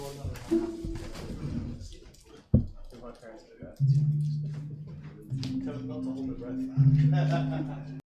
My parents did that. Tell them not to hold their breath.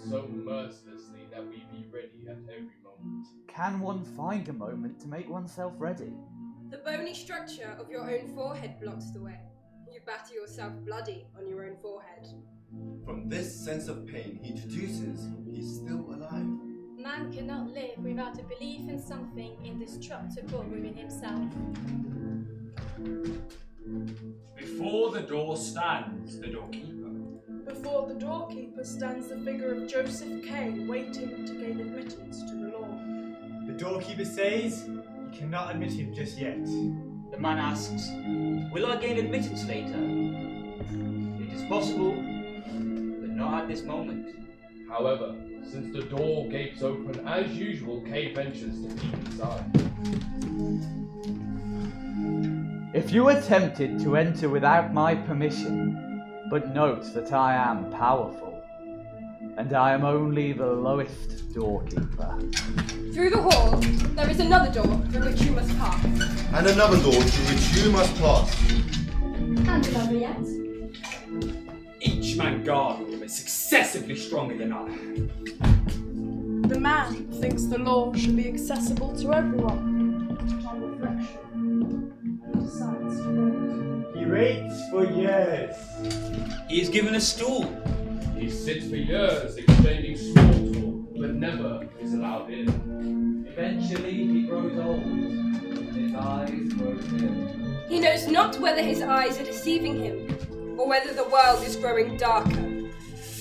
so mercilessly that we be ready at every moment. Can one find a moment to make oneself ready? The bony structure of your own forehead blocks the way. You batter yourself bloody on your own forehead. From this sense of pain he deduces he's still alive. Man cannot live without a belief in something indestructible within himself. Before the door stands the doorkeeper. Before the doorkeeper stands the figure of Joseph K, waiting to gain admittance to the law. The doorkeeper says you cannot admit him just yet. The man asks, will I gain admittance later? It is possible, but not at this moment. However, since the door gapes open, as usual, Kay ventures to peep inside. If you attempted to enter without my permission, but note that I am powerful, and I am only the lowest doorkeeper. Through the hall, there is another door through which you must pass. And another door through which you must pass. And another yet. Each man guarding him is successively stronger than I. The man thinks the law should be accessible to everyone. On reflection, he decides to wait. He waits for years. He is given a stool. He sits for years exchanging small talk, but never is allowed in. Eventually he grows old, and his eyes grow dim. He knows not whether his eyes are deceiving him, or whether the world is growing darker.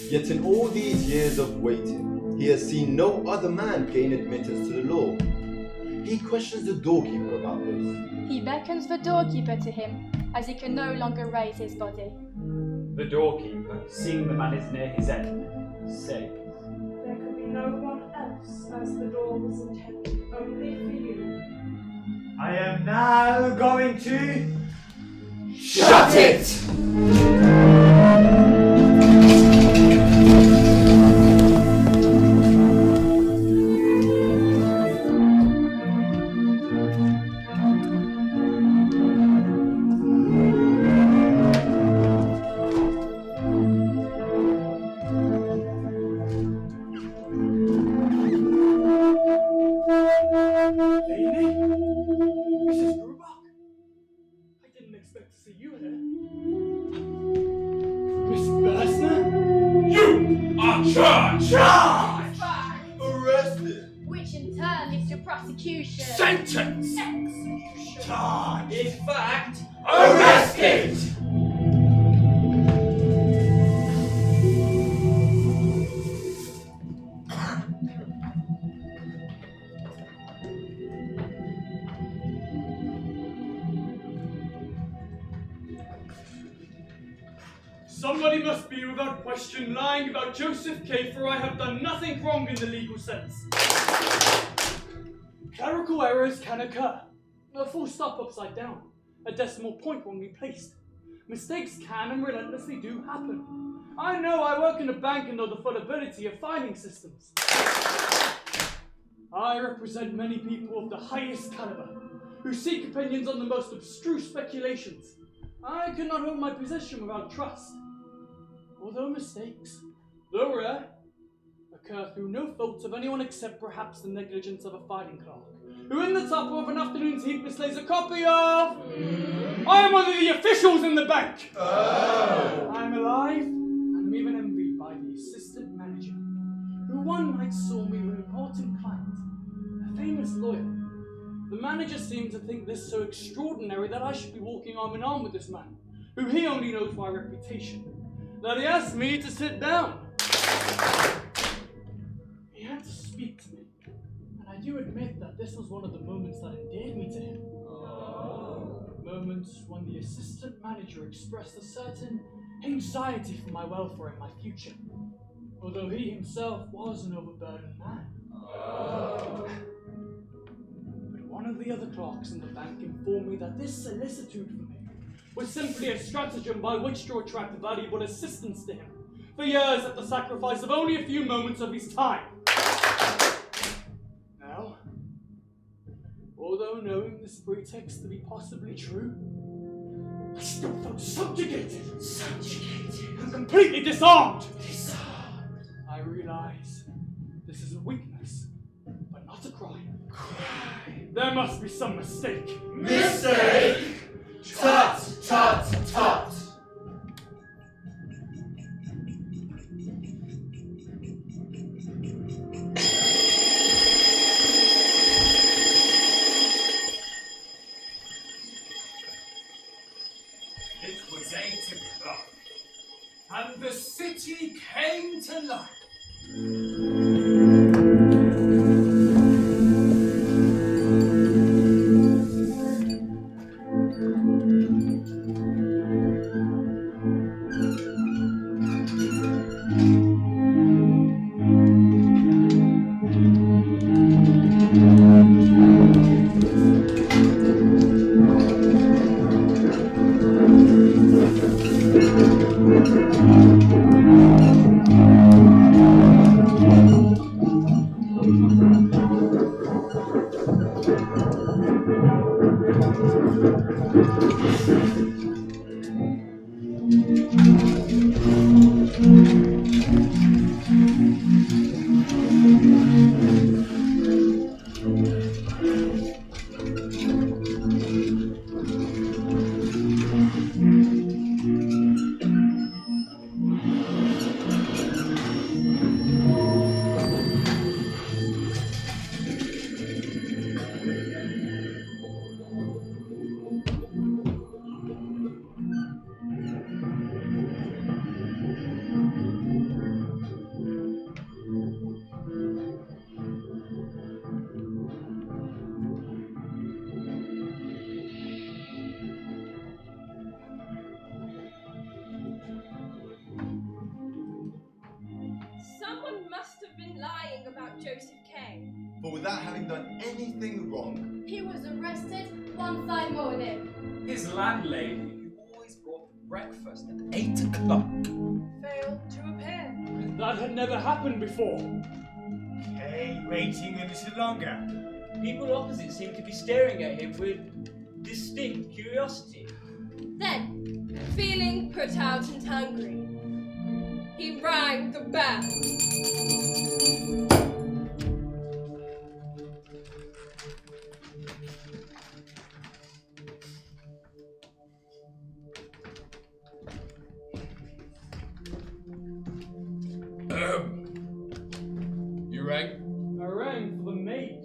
Yet in all these years of waiting, he has seen no other man gain admittance to the law. He questions the doorkeeper about this. He beckons the doorkeeper to him, as he can no longer raise his body. The doorkeeper, seeing the man is near his end, says, There could be no one else, as the door was intended only for you. I am now going to Shut it! Arrested! Which in turn leads to prosecution. sentence! Execution. Charge! In fact, Arrested! Somebody must be, without question, lying about Joseph K, for I have done nothing wrong in the legal sense. Clerical errors can occur. A full stop upside down, a decimal point wrongly placed. Mistakes can and relentlessly do happen. I know I work in a bank and know the fullability of filing systems. I represent many people of the highest caliber, who seek opinions on the most abstruse speculations. I cannot hold my position without trust. Although mistakes, though rare, occur through no fault of anyone except perhaps the negligence of a filing clerk, who in the topper of an afternoon's heat mislays a copy of... I am one of the officials in the bank! Oh. I am alive, and am even envied by the assistant manager, who one night saw me with an important client, a famous lawyer. The manager seemed to think this so extraordinary that I should be walking arm in arm with this man, who he only knows by reputation, that he asked me to sit down. He had to speak to me, and I do admit that this was one of the moments that endeared me to him. Moments when the assistant manager expressed a certain anxiety for my welfare and my future, although he himself was an overburdened man. But one of the other clerks in the bank informed me that this solicitude for me was simply a stratagem by which to attract valuable assistance to him, for years at the sacrifice of only a few moments of his time. Now, although knowing this pretext to be possibly true, I still felt subjugated and completely disarmed. I I realize this is a weakness, but not a crime. There must be some mistake. Mistake! Tut, tut, tut! It was 8 o'clock, and the city came to life. Someone must have been lying about Joseph K. But without having done anything wrong, He was arrested one fine morning. His landlady, who always brought breakfast at 8 o'clock. Failed to appear. That had never happened before. Hey, waiting a little longer. People opposite seem to be staring at him with distinct curiosity. Then, feeling put out and hungry, he rang the bell. You rang? I rang for the maid.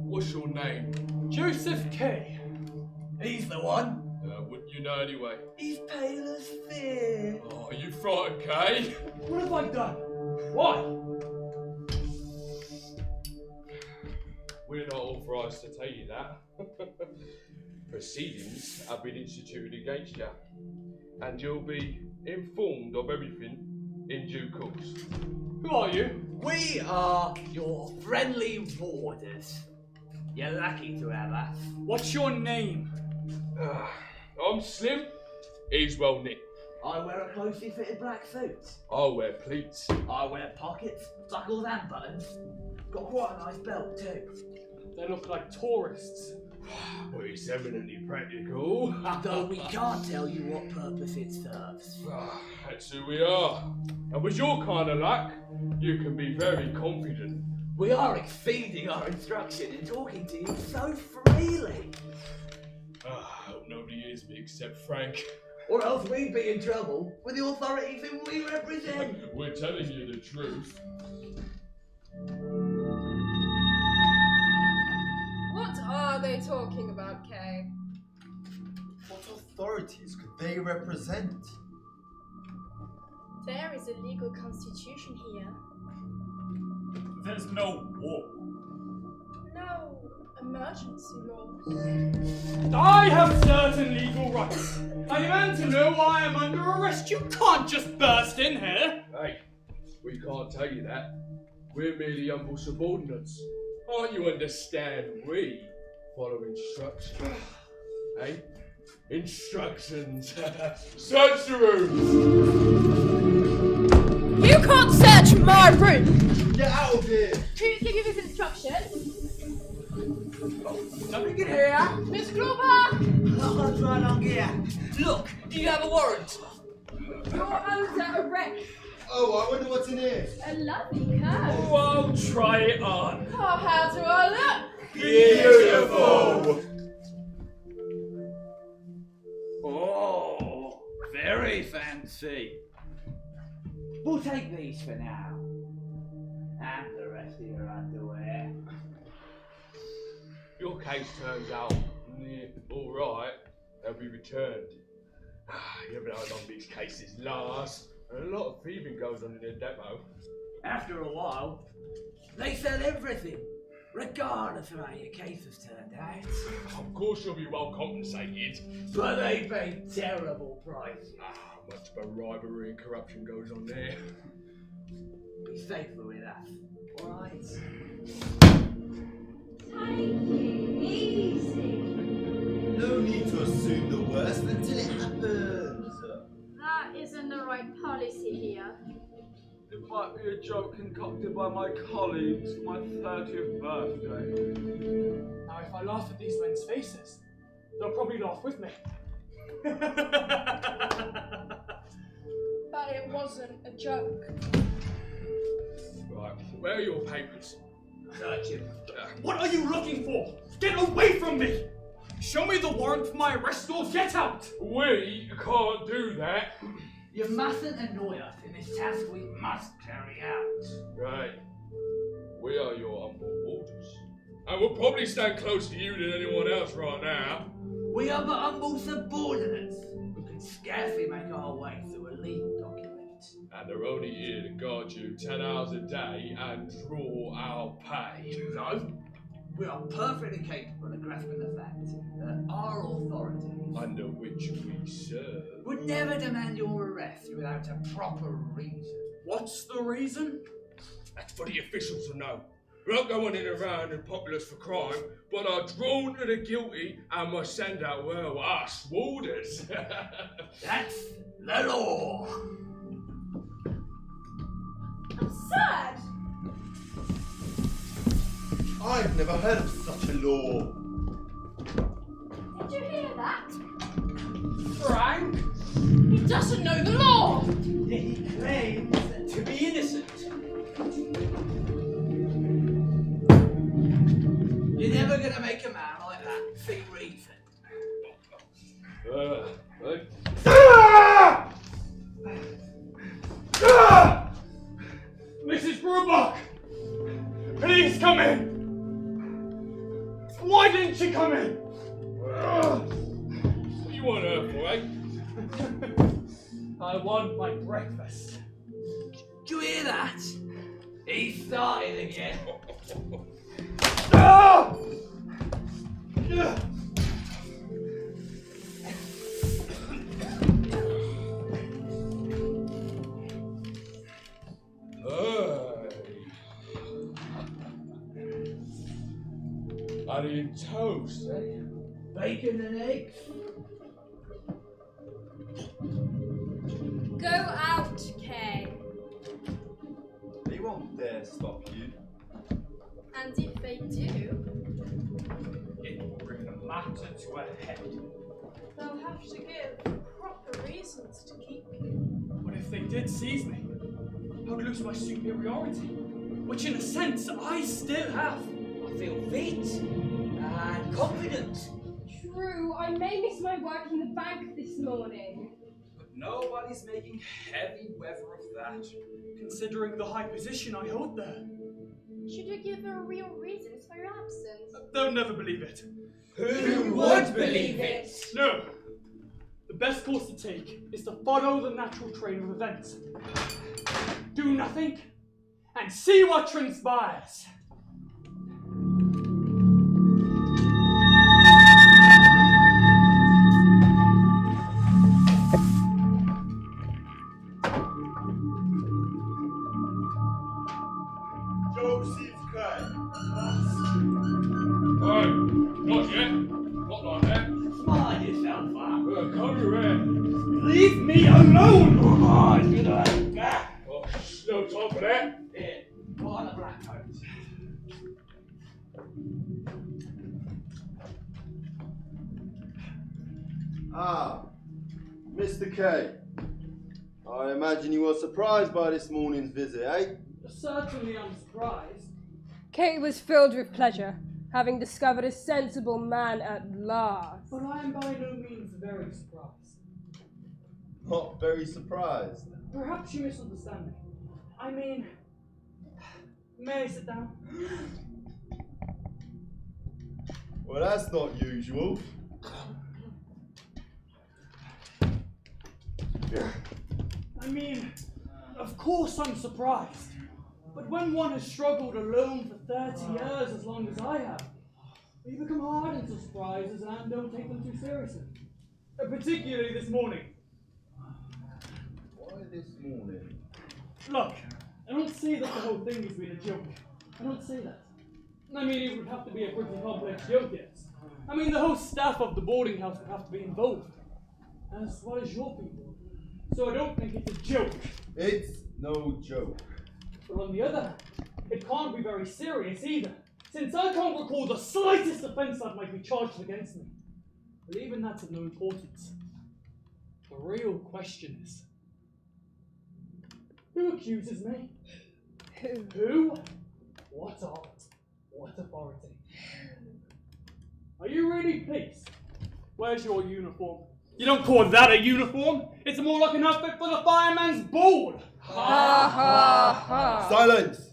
What's your name? Joseph K. He's the one. Wouldn't you know anyway? He's pale as fear. Oh, are you frightened, Kay? What have I done? Why? We're not authorised to tell you that. Proceedings have been instituted against you, and you'll be informed of everything in due course. Who are you? We are your friendly warders. You're lucky to have us. What's your name? I'm slim, he's well knit. I wear a closely fitted black suit. I'll wear pleats. I wear pockets, buckles and buttons. Got quite a nice belt too. They look like tourists. But it's eminently practical. Though we can't tell you what purpose it serves. That's who we are. And with your kind of luck, you can be very confident. We are exceeding our instruction in talking to you so freely. I hope nobody hears me except Frank. Or else we'd be in trouble with the authorities whom we represent. We're telling you the truth. What are they talking about, Kay? what authorities could they represent? There is a legal constitution here. There's no war. No emergency laws. I have certain legal rights. I demand to know why I'm under arrest. You can't just burst in here. Hey, we can't tell you that. We're merely humble subordinates. Can't you understand? We follow instructions. Hey? Instructions. Search the room! You can't search my room! Get out of here! Who gave you this instruction? Something in here. Miss Clover! Not gonna try long here. Look, do you have a warrant? You're under arrest. Oh, I wonder what's in here. A lovely coat. Oh, I'll try it on. Oh, how do I look? Beautiful! Oh, very fancy. We'll take these for now. And the rest of your underwear. Your case turns out alright, they'll be returned. You never know how long these cases last. And a lot of thieving goes on in the depot. After a while, they sell everything, regardless of how your case has turned out. Of course you'll be well compensated. But they pay terrible prices. Much bribery and corruption goes on there. Be safer with us, alright? Take it easy. No need to assume the worst until it happens. That isn't the right policy here. It might be a joke concocted by my colleagues for my 30th birthday. Now, if I laugh at these men's faces, they'll probably laugh with me. But it wasn't a joke. Right, where are your papers? Search him. What are you looking for? Get away from me! Show me the warrant for my arrest or get out! We can't do that. You mustn't annoy us in this task we must carry out. Right. We are your humble warders. And we'll probably stand closer to you than anyone else right now. We are but humble subordinates who can scarcely make our way through a legal document. And they're only here to guard you 10 hours a day and draw our pay. No, we are perfectly capable of grasping the fact that our authorities, under which we serve, would never demand your arrest without a proper reason. What's the reason? That's for the officials to know. We're not going in around and populous for crime, but are drawn to the guilty and must send out, well, us warders. That's the law. I'm sad. I've never heard of such a law. Did you hear that? Frank? He doesn't know the law! Yet he claims to be innocent. You're never gonna make a man like that see reason. Mrs. Brubach! Please come in! Why didn't you come in? What do you want her for, eh? I want my breakfast. Do you hear that? He started again. Honey and toast, eh? Bacon and eggs. Go out, Kay. They won't dare stop you. And if they do, It will bring the matter to a head. They'll have to give proper reasons to keep you. But if they did seize me, I would lose my superiority, which in a sense I still have. I feel fit and confident. True, I may miss my work in the bank this morning. But nobody's making heavy weather of that. Considering the high position I hold there. should you give her real reasons for your absence? They'll never believe it. Who would believe it? No! The best course to take is to follow the natural train of events. Do nothing, and see what transpires. Joseph Kay. Hey, not yet. Not like that. Smile yourself up. Come around. Leave me alone! Oh, you know that. Oh, no time for that. Here, put on a black coat. Ah, Mr. K. I imagine you were surprised by this morning's visit, eh? Certainly I'm surprised. Kate was filled with pleasure, having discovered a sensible man at last. But I am by no means very surprised. Not very surprised. Perhaps you misunderstand me. I mean, may I sit down? Well, that's not usual. I mean, of course I'm surprised. But when one has struggled alone for 30 years as long as I have, we become hardened to surprises and don't take them too seriously. Particularly this morning. Why this morning? Look, I don't say that the whole thing has been a joke. I don't say that. I mean, it would have to be a pretty complex joke, yes. I mean, the whole staff of the boarding house would have to be involved, as well as your people. So I don't think it's a joke. It's no joke. But on the other hand, it can't be very serious either, since I can't recall the slightest offence that might be charged against me. But even that's of no importance. The real question is, who accuses me? Who? What art? What authority? Are you really pleased? Where's your uniform? You don't call that a uniform? It's more like an outfit for the fireman's board! Ha ha ha! Silence!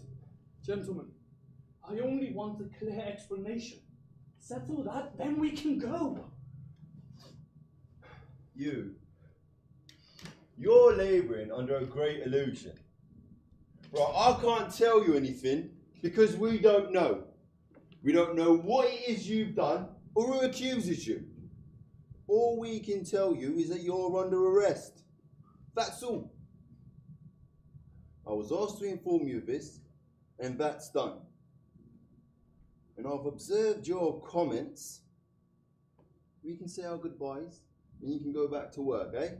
Gentlemen, I only want a clear explanation. Settle that, then we can go. You're labouring under a great illusion. Right, I can't tell you anything because we don't know. We don't know what it is you've done or who accuses you. All we can tell you is that you're under arrest. That's all. I was asked to inform you of this, and that's done. And I've observed your comments. We can say our goodbyes, and you can go back to work, eh?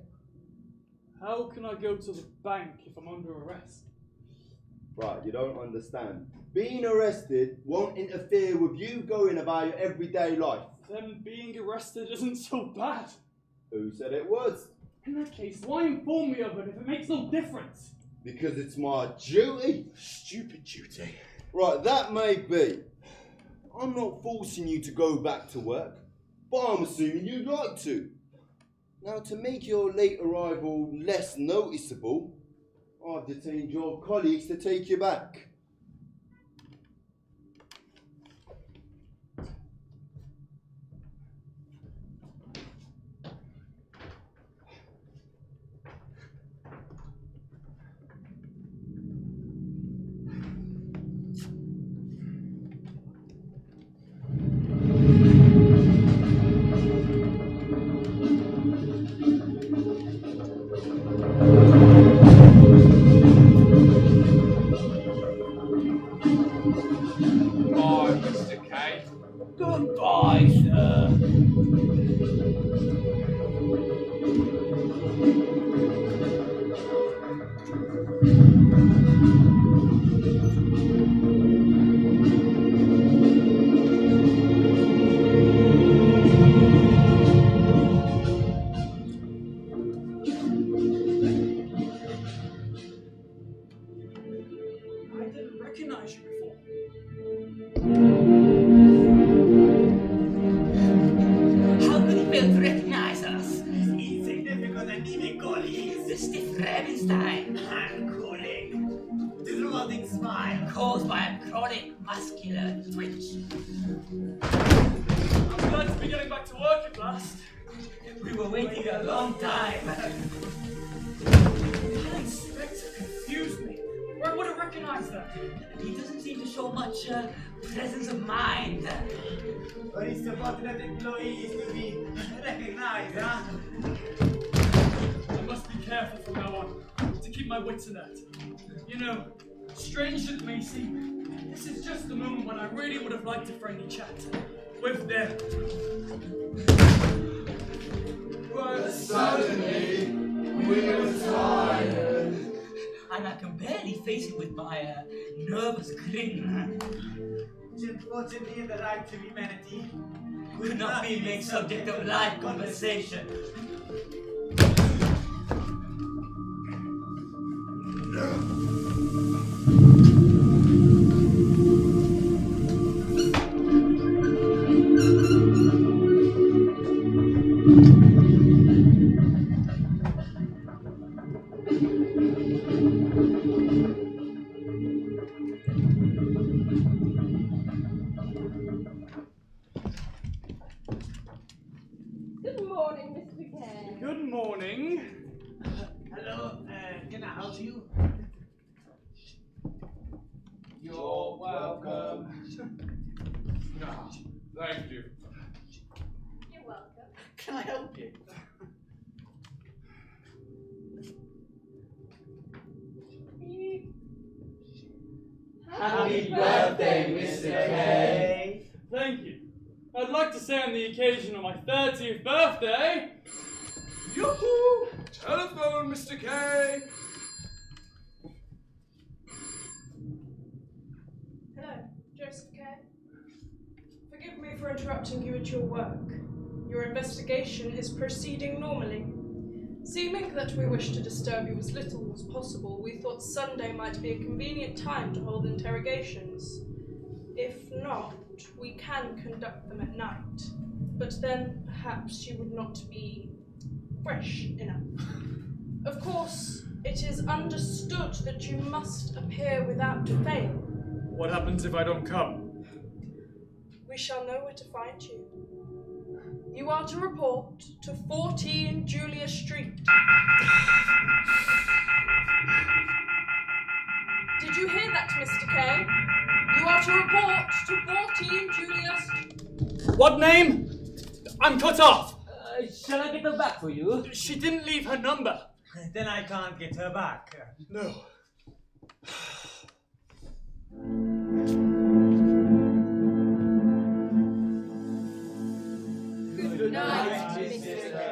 How can I go to the bank if I'm under arrest? Right, you don't understand. Being arrested won't interfere with you going about your everyday life. Then being arrested isn't so bad. Who said it was? In that case, why inform me of it if it makes no difference? Because it's my duty. Stupid duty. Right, that may be. I'm not forcing you to go back to work, but I'm assuming you'd like to. Now, to make your late arrival less noticeable, I've detained your colleagues to take you back. Bye, Mr. K. Goodbye, sir. I didn't recognize you before. How could he fail to recognize us? Insignificant anemic colleagues. The stiff Ravenstein, Hand-calling. The rewarding smile. caused by a chronic muscular twitch. I'm glad to be getting back to work at last. We were waiting a long time. That inspector confused me. I would have recognized that. He doesn't seem to show much presence of mind. Very subordinate employees to be recognized, huh? I must be careful from now on, to keep my wits alert. You know, strange as it may seem, this is just the moment when I really would have liked a friendly chat with them. But suddenly, we were tired. And I can barely face it with my nervous grin. Unfortunately, the right to humanity Could not be made subject of live conversation. Good morning, Mr. K. Good morning. Hello, can I help you? You're welcome. Ah, thank you. You're welcome. Can I help you? Happy birthday, Mr. K. Thank you. I'd like to say on the occasion of my 30th birthday. Yoo-hoo! Telephone, Mr. K. Hello, Joseph K. Forgive me for interrupting you at your work. Your investigation is proceeding normally. Seeming that we wish to disturb you as little as possible, we thought Sunday might be a convenient time to hold interrogations. If not, we can conduct them at night, but then perhaps you would not be fresh enough. Of course, it is understood that you must appear without fail. What happens if I don't come? We shall know where to find you. You are to report to 14 Julia Street. Did you hear that, Mr. K? You are to report to 14 Julia Street. What name? I'm cut off. Shall I get her back for you? She didn't leave her number. Then I can't get her back. No. Good night, Mr. K.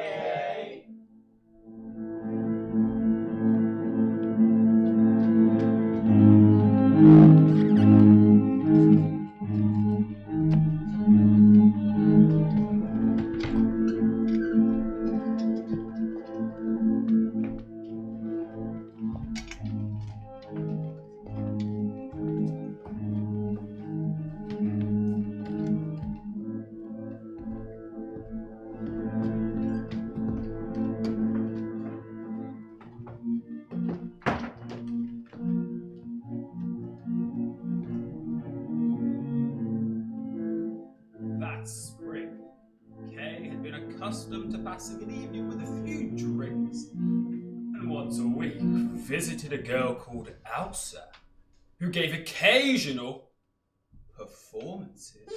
That spring, Kay had been accustomed to passing an evening with a few drinks, and once a week visited a girl called Elsa, who gave occasional performances.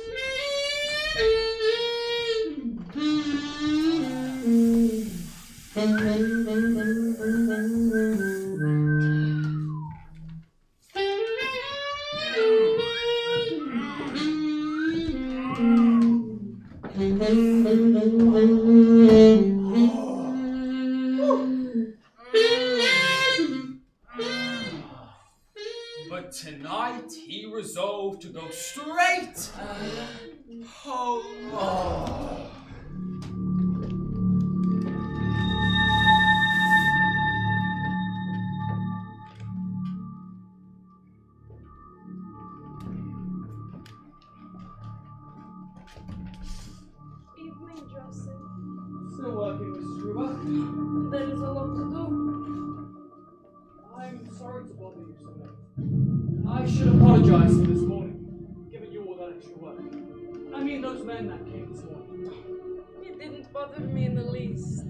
But tonight he resolved to go straight home. Evening, Joseph. Still working, Mrs. Gruber. There is a lot to do. I'm sorry to bother you so late. I should apologize for this morning, giving you all that extra work. I mean those men that came this morning. It didn't bother me in the least.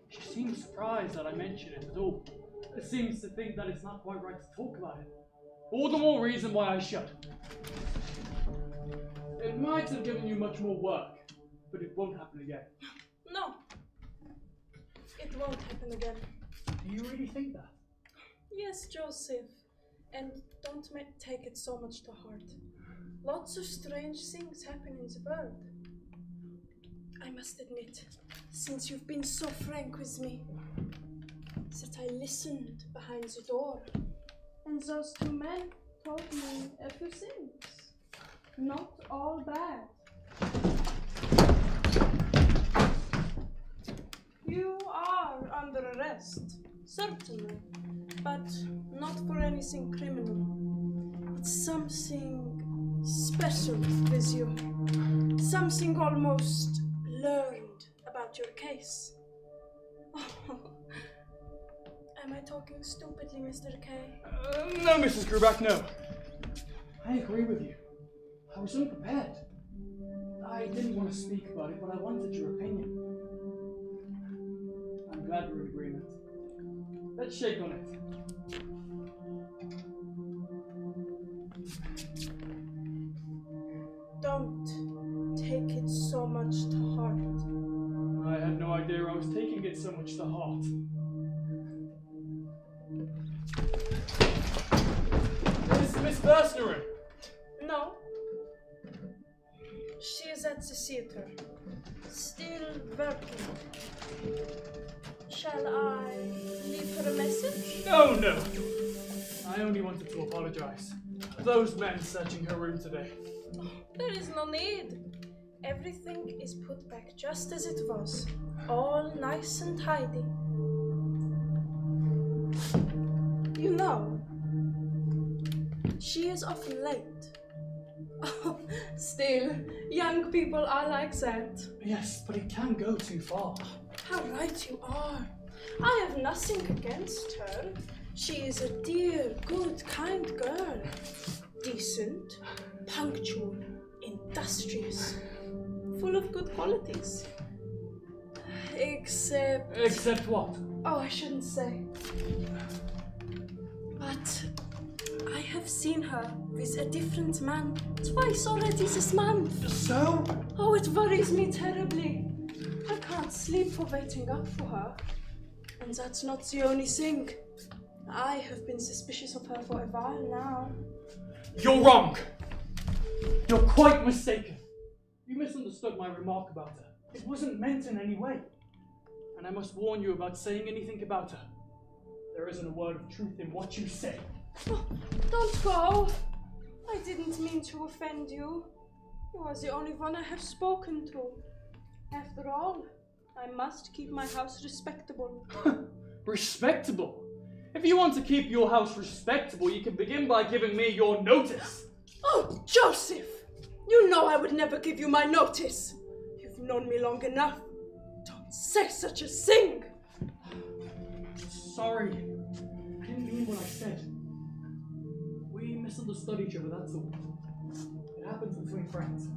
She seems surprised that I mention it at all. It seems to think that it's not quite right to talk about it. All the more reason why I should. It might have given you much more work, but it won't happen again. No. It won't happen again. Do you really think that? Yes, Joseph. And don't take it so much to heart. Lots of strange things happen in the world. I must admit, since you've been so frank with me, that I listened behind the door. And those two men told me a few things. Not all bad. You are under arrest. Certainly, but not for anything criminal. It's something special with you. Something almost learned about your case. Am I talking stupidly, Mr. K? No, Mrs. Gruback, no. I agree with you. I was unprepared. I didn't want to speak about it, but I wanted your opinion. I'm glad we're in agreement. Let's shake on it. Don't take it so much to heart. I had no idea I was taking it so much to heart. Is Miss Bursner in? No. She is at the theater. Still working. Shall I leave her a message? No, no. I only wanted to apologize. Those men searching her room today. There is no need. Everything is put back just as it was. All nice and tidy. You know, she is often late. Oh, still, young people are like that. Yes, but it can go too far. How right you are. I have nothing against her. She is a dear, good, kind girl. Decent, punctual, industrious, full of good qualities. Except... Except what? Oh, I shouldn't say. But I have seen her with a different man twice already this month. So? Oh, it worries me terribly. I can't sleep for waiting up for her. And that's not the only thing. I have been suspicious of her for a while now. You're wrong! You're quite mistaken. You misunderstood my remark about her. It wasn't meant in any way. And I must warn you about saying anything about her. There isn't a word of truth in what you say. Oh, don't go. I didn't mean to offend you. You are the only one I have spoken to. After all, I must keep my house respectable. Respectable? If you want to keep your house respectable, you can begin by giving me your notice. Oh, Joseph! You know I would never give you my notice. You've known me long enough. Don't say such a thing. Sorry. I didn't mean what I said. We misunderstood each other, that's all. It happens between friends.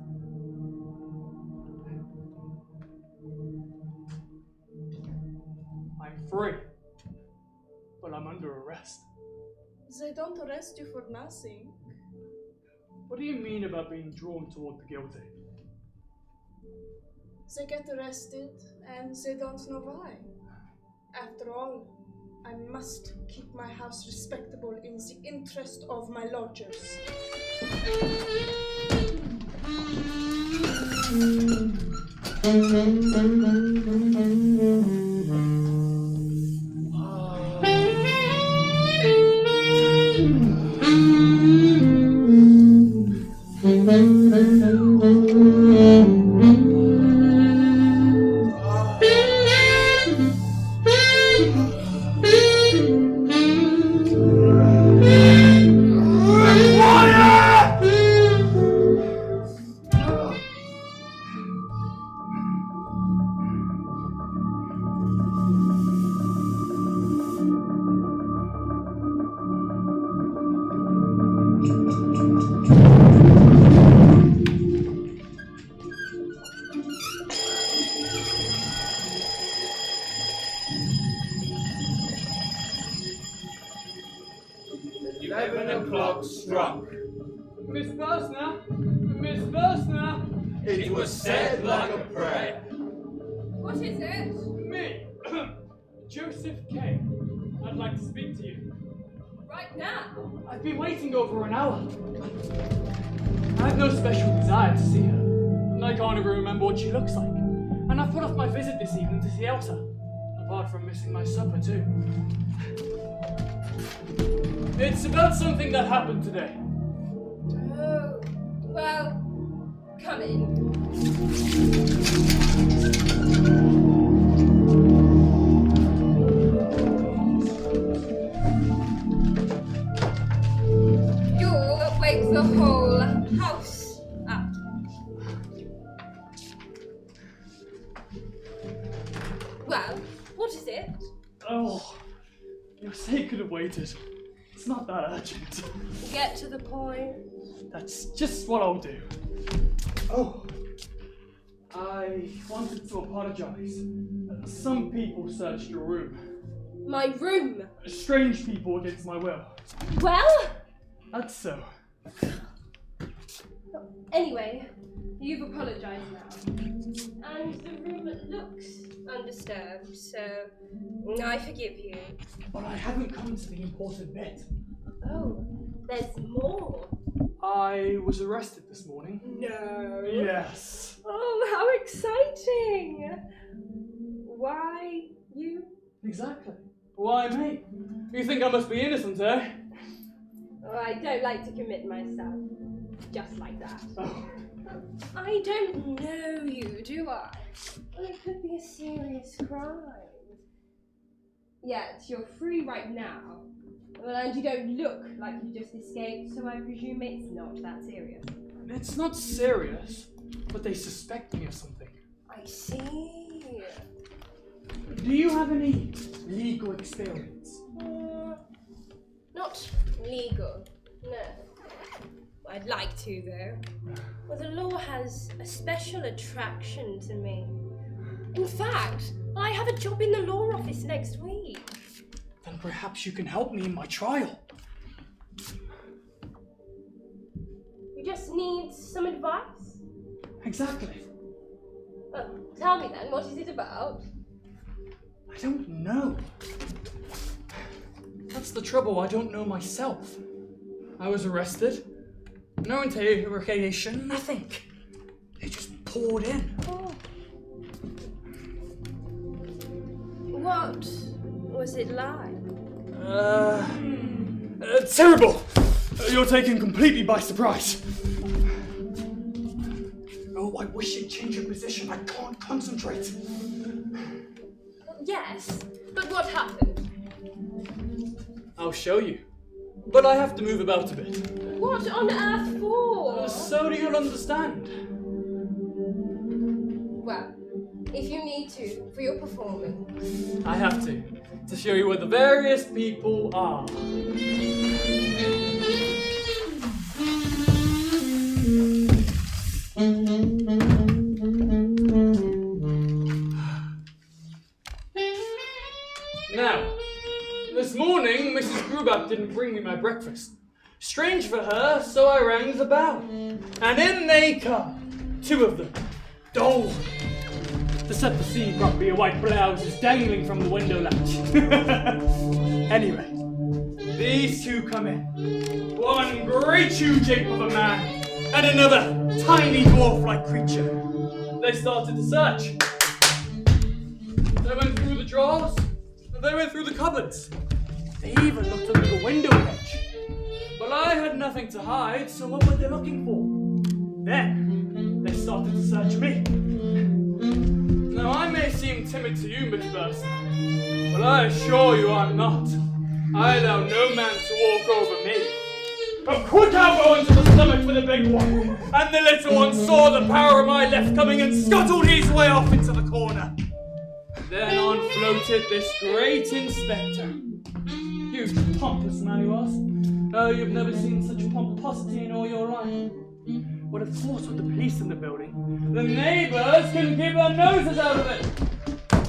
I'm free. But I'm under arrest. They don't arrest you for nothing. What do you mean about being drawn toward the guilty? They get arrested and they don't know why. After all, I must keep my house respectable in the interest of my lodgers. Miss Bursner! Miss Bursner! It was said like a prayer. What is it? Me! Joseph K. I'd like to speak to you. Right now? I've been waiting over an hour. I have no special desire to see her, and I can't even remember what she looks like. And I've put off my visit this evening to see Elsa, apart from missing my supper too. It's about something that happened today. Oh, well, come in. the whole house up. Well, what is it? Oh, your say could have waited. It's not that urgent. Get to the point. That's just what I'll do. Oh, I wanted to apologize. Some people searched your room. My room? Strange people against my will. Well? That's so. Anyway, you've apologized now. And the room looks undisturbed, so I forgive you. But I haven't come to the important bit. Oh, there's more. I was arrested this morning. No. Yes. Oh, how exciting! Why you? Exactly. Why me? You think I must be innocent, eh? Oh, I don't like to commit myself just like that. Oh. I don't know you, do I? Well, it could be a serious crime. Yet you're free right now. Well, and you don't look like you just escaped, so I presume it's not that serious. It's not serious, but they suspect me of something. I see. Do you have any legal experience? Not legal, no. I'd like to, though. Well, the law has a special attraction to me. In fact, I have a job in the law office next week. Then perhaps you can help me in my trial. You just need some advice? Exactly. Well, tell me then, what is it about? I don't know. That's the trouble, I don't know myself. I was arrested. No interrogation, nothing. They just poured in. Oh. What was it like? Terrible! You're taken completely by surprise. Oh, I wish you'd change your position. I can't concentrate. Yes, but what happened? I'll show you. But I have to move about a bit. What on earth for? So do you understand? Well, if you need to, for your performance. I have to show you where the various people are. Now, this morning, Mrs. Grubach didn't bring me my breakfast. Strange for her, so I rang the bell. And in they come. 2 of them. Oh! To set the scene properly, a white blouse is dangling from the window latch. Anyway, these 2 come in. One great huge ape of a man, and another tiny dwarf-like creature. They started to search. They went through the drawers, and they went through the cupboards. They even looked under the window ledge. But I had nothing to hide, so what were they looking for? Then, they started to search me. Now, I may seem timid to you, Miss Burson, but I assure you I'm not. I allow no man to walk over me. A quick elbow into the stomach for the big one, and the little one saw the power of my left coming and scuttled his way off into the corner. Then on floated this great inspector. Huge pompous man he was. Oh, you've never seen such pomposity in all your life. But of course, with the police in the building, the neighbours couldn't keep their noses out of it.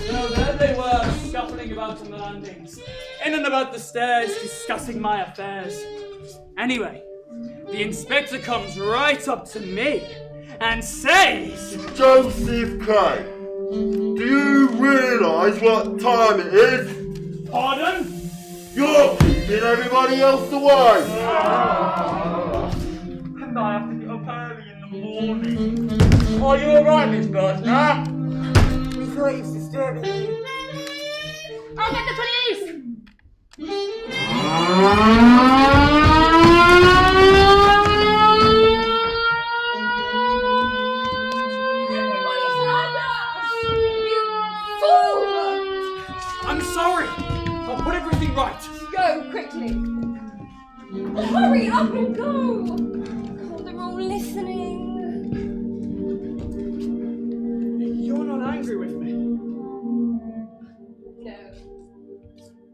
So there they were, scuffling about on the landings, in and about the stairs, discussing my affairs. Anyway, the inspector comes right up to me and says, Joseph K, do you realise what time it is? Pardon? You're keeping everybody else away. And I have to get up early in the morning. Are you alright, Miss Burton, huh? We thought he was disturbing you. I'll get the police! Everybody's heard us! You fool! I'm sorry. I'll put everything right. Go quickly! Hurry up and go! listening. You're not angry with me. No.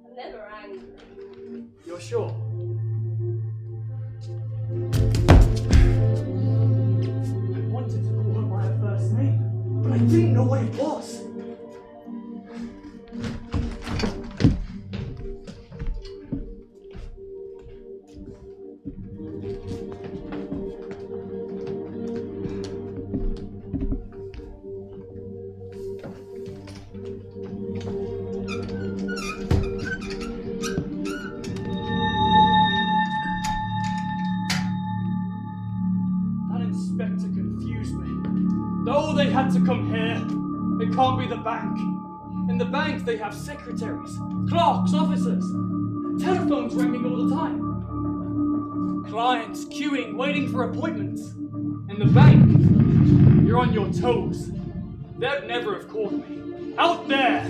I'm never angry. You're sure? I wanted to call her by her first name, but I didn't know what it was. That inspector confused me. Though they had to come here, it can't be the bank. In the bank, they have secretaries, clerks, officers, telephones ringing all the time. Clients queuing, waiting for appointments. In the bank, you're on your toes. They'd never have caught me. Out there!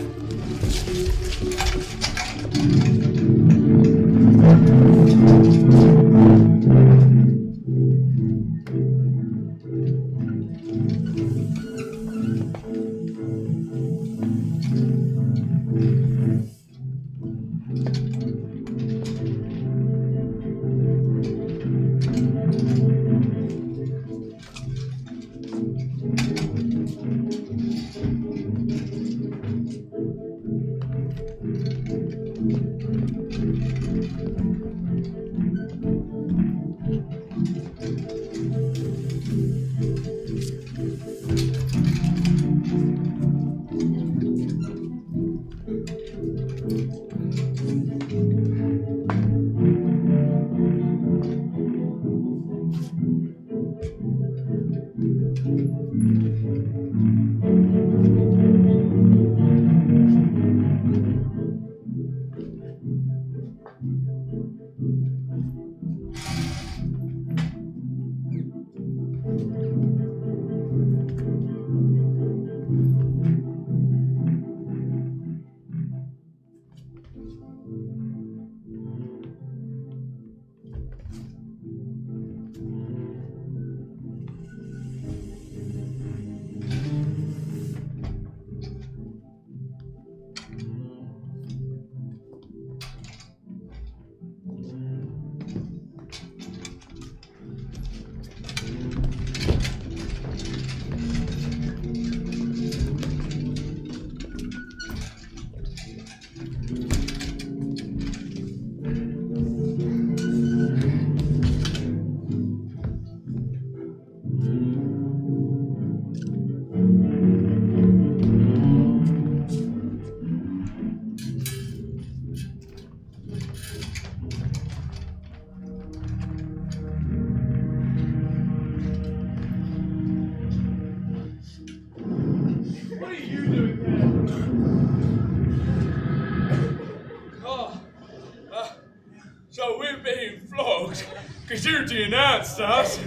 Because you denounced us.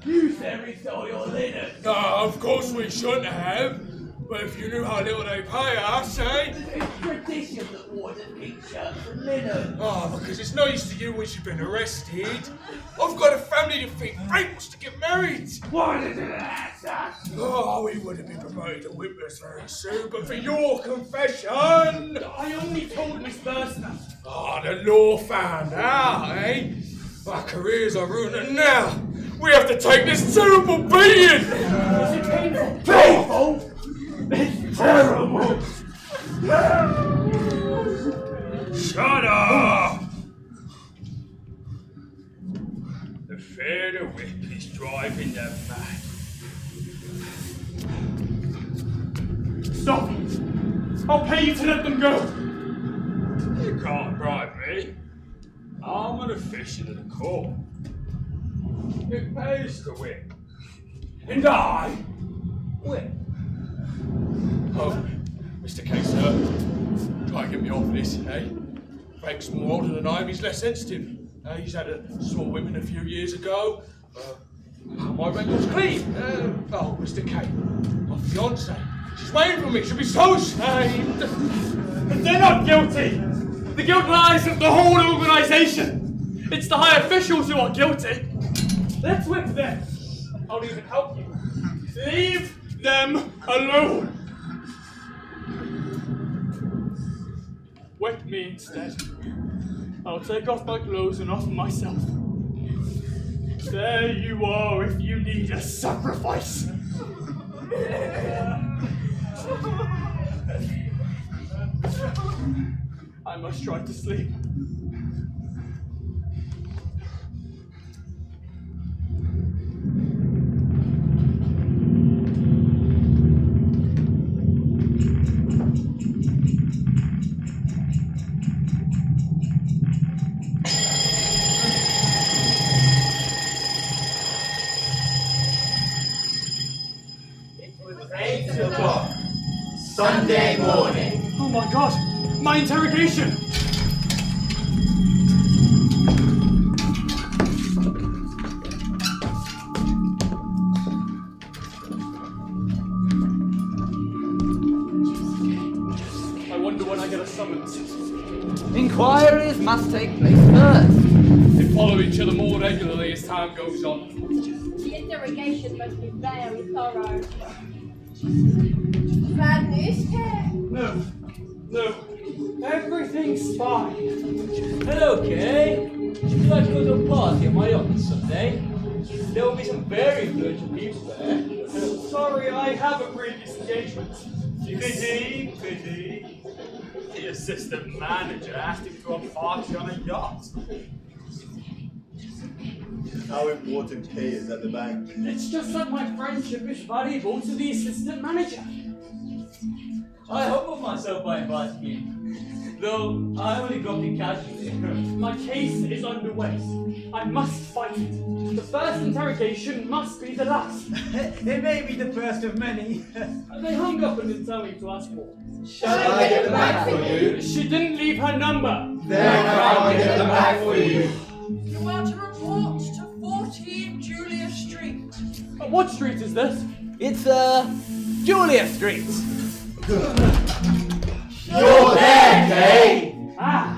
You said we stole your linen. No, of course we shouldn't have. But if you knew how little they pay us, eh? It's tradition that wardens keep shirts and linen. Oh, because it's no use to you once you've been arrested. I've got a family to feed. Frank wants to get married. Why did it ask us? Oh, we would have been promoted to witness very soon, but for your confession. I only told Miss Bursner. Oh, the law found out, eh? Our careers are ruined, and now we have to take this terrible beating. Was it painful? Painful? It's terrible. Shut up! The fear of the whip is driving them mad. Stop it! I'll pay you to let them go! You can't bribe me. I'm an official of the court. It pays to win. And I win. Oh, Mr. K, sir, try and get me off this, eh? Frank's more older than I am, he's less sensitive. He's had a small whipping a few years ago. My record's clean. Oh, Mr. K, my fiancée, she's waiting for me, she'll be so shamed. But they're not guilty! The guilt lies with the whole organisation! It's the high officials who are guilty! Let's whip them! I'll even help you. Leave them alone! Wet me instead. I'll take off my clothes and offer myself. There you are if you need a sacrifice. I must try to sleep. Sunday morning. Oh my god! My interrogation! I wonder when I get a summons. Inquiries must take place first. They follow each other more regularly as time goes on. The interrogation must be very thorough. Bad news, Kay? No. Everything's fine. Hello, Kay. Would you like to go to a party at my office someday? There will be some very virtual people there. Sorry, I have a previous engagement. Pity. The assistant manager asked him to a party on a yacht. How important Kay is at the bank. It's just that my friendship is valuable to the assistant manager. I humbled myself by inviting you, though I only dropped in casually. My case is underway. I must fight it. The first interrogation must be the last. It may be the first of many. They hung up and didn't tell me to ask for. Shall I get them back for you? She didn't leave her number. Then I'll get them back for you. You are to report to 14 Julia Street. What street is this? It's, Julia Street. You're there, Kay! Ah!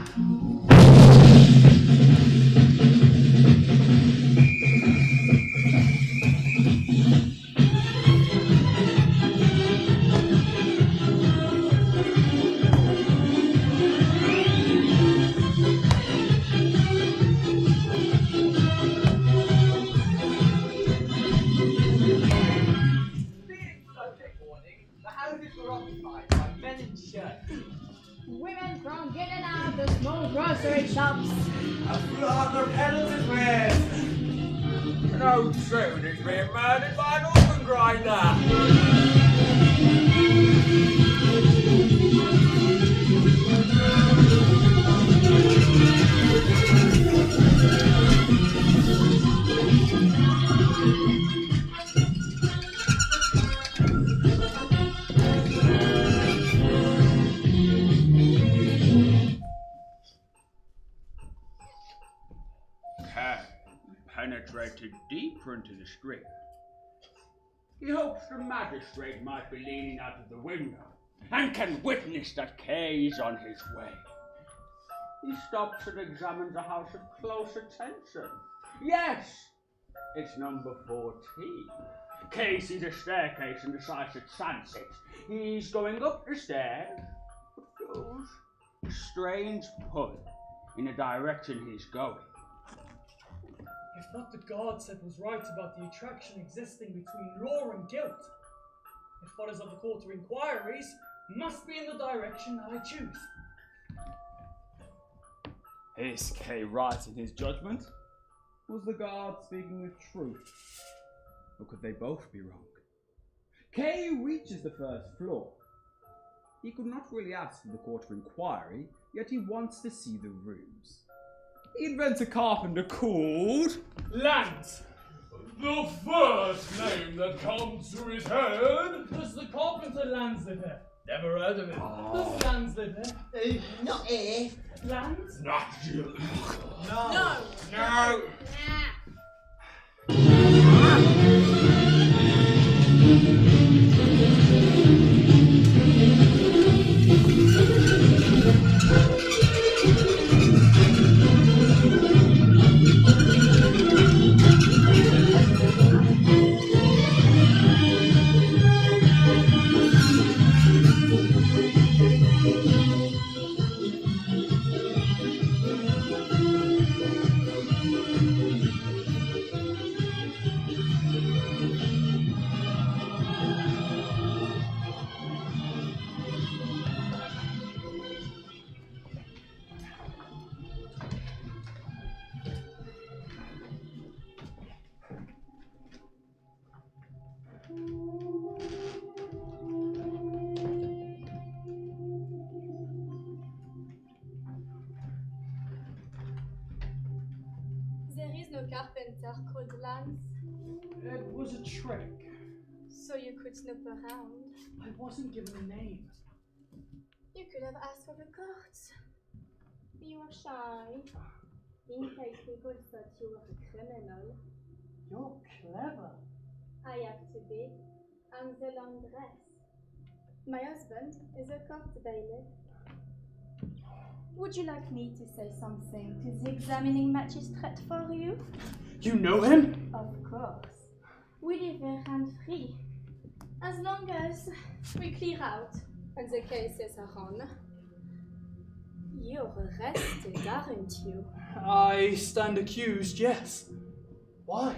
Women from getting out of the small grocery shops. A flock of peddlers with. No truth is being murdered by an organ grinder. Penetrated deeper into the street. He hopes the magistrate might be leaning out of the window and can witness that Kay is on his way. He stops and examines the house with close attention. Yes, it's number 14. Kay sees a staircase and decides it's sunset. He's going up the stairs, but feels a strange pull in the direction he's going. If what the guard said was right about the attraction existing between law and guilt, it follows that the court of inquiries must be in the direction that I choose. Is Kay right in his judgment? Was the guard speaking with truth? Or could they both be wrong? Kay reaches the first floor. He could not really ask for the court of inquiry, yet he wants to see the rooms. He invents a carpenter called... Lance! The first name that comes to his head! Does the carpenter Lands live here? Never heard of it. Does Lands live here? Not here. Lands? Not you. No. No! are called lands? It was a trick. So you could snoop around. I wasn't given a name. You could have asked for the courts. You were shy. In case people thought you were a criminal. You're clever. I have to be. I'm the laundress. My husband is a court bailiff. Would you like me to say something to the examining magistrate for you? You know him? Of course. We live here hand-free. As long as we clear out and the cases are on. You're arrested, aren't you? I stand accused, yes. Why?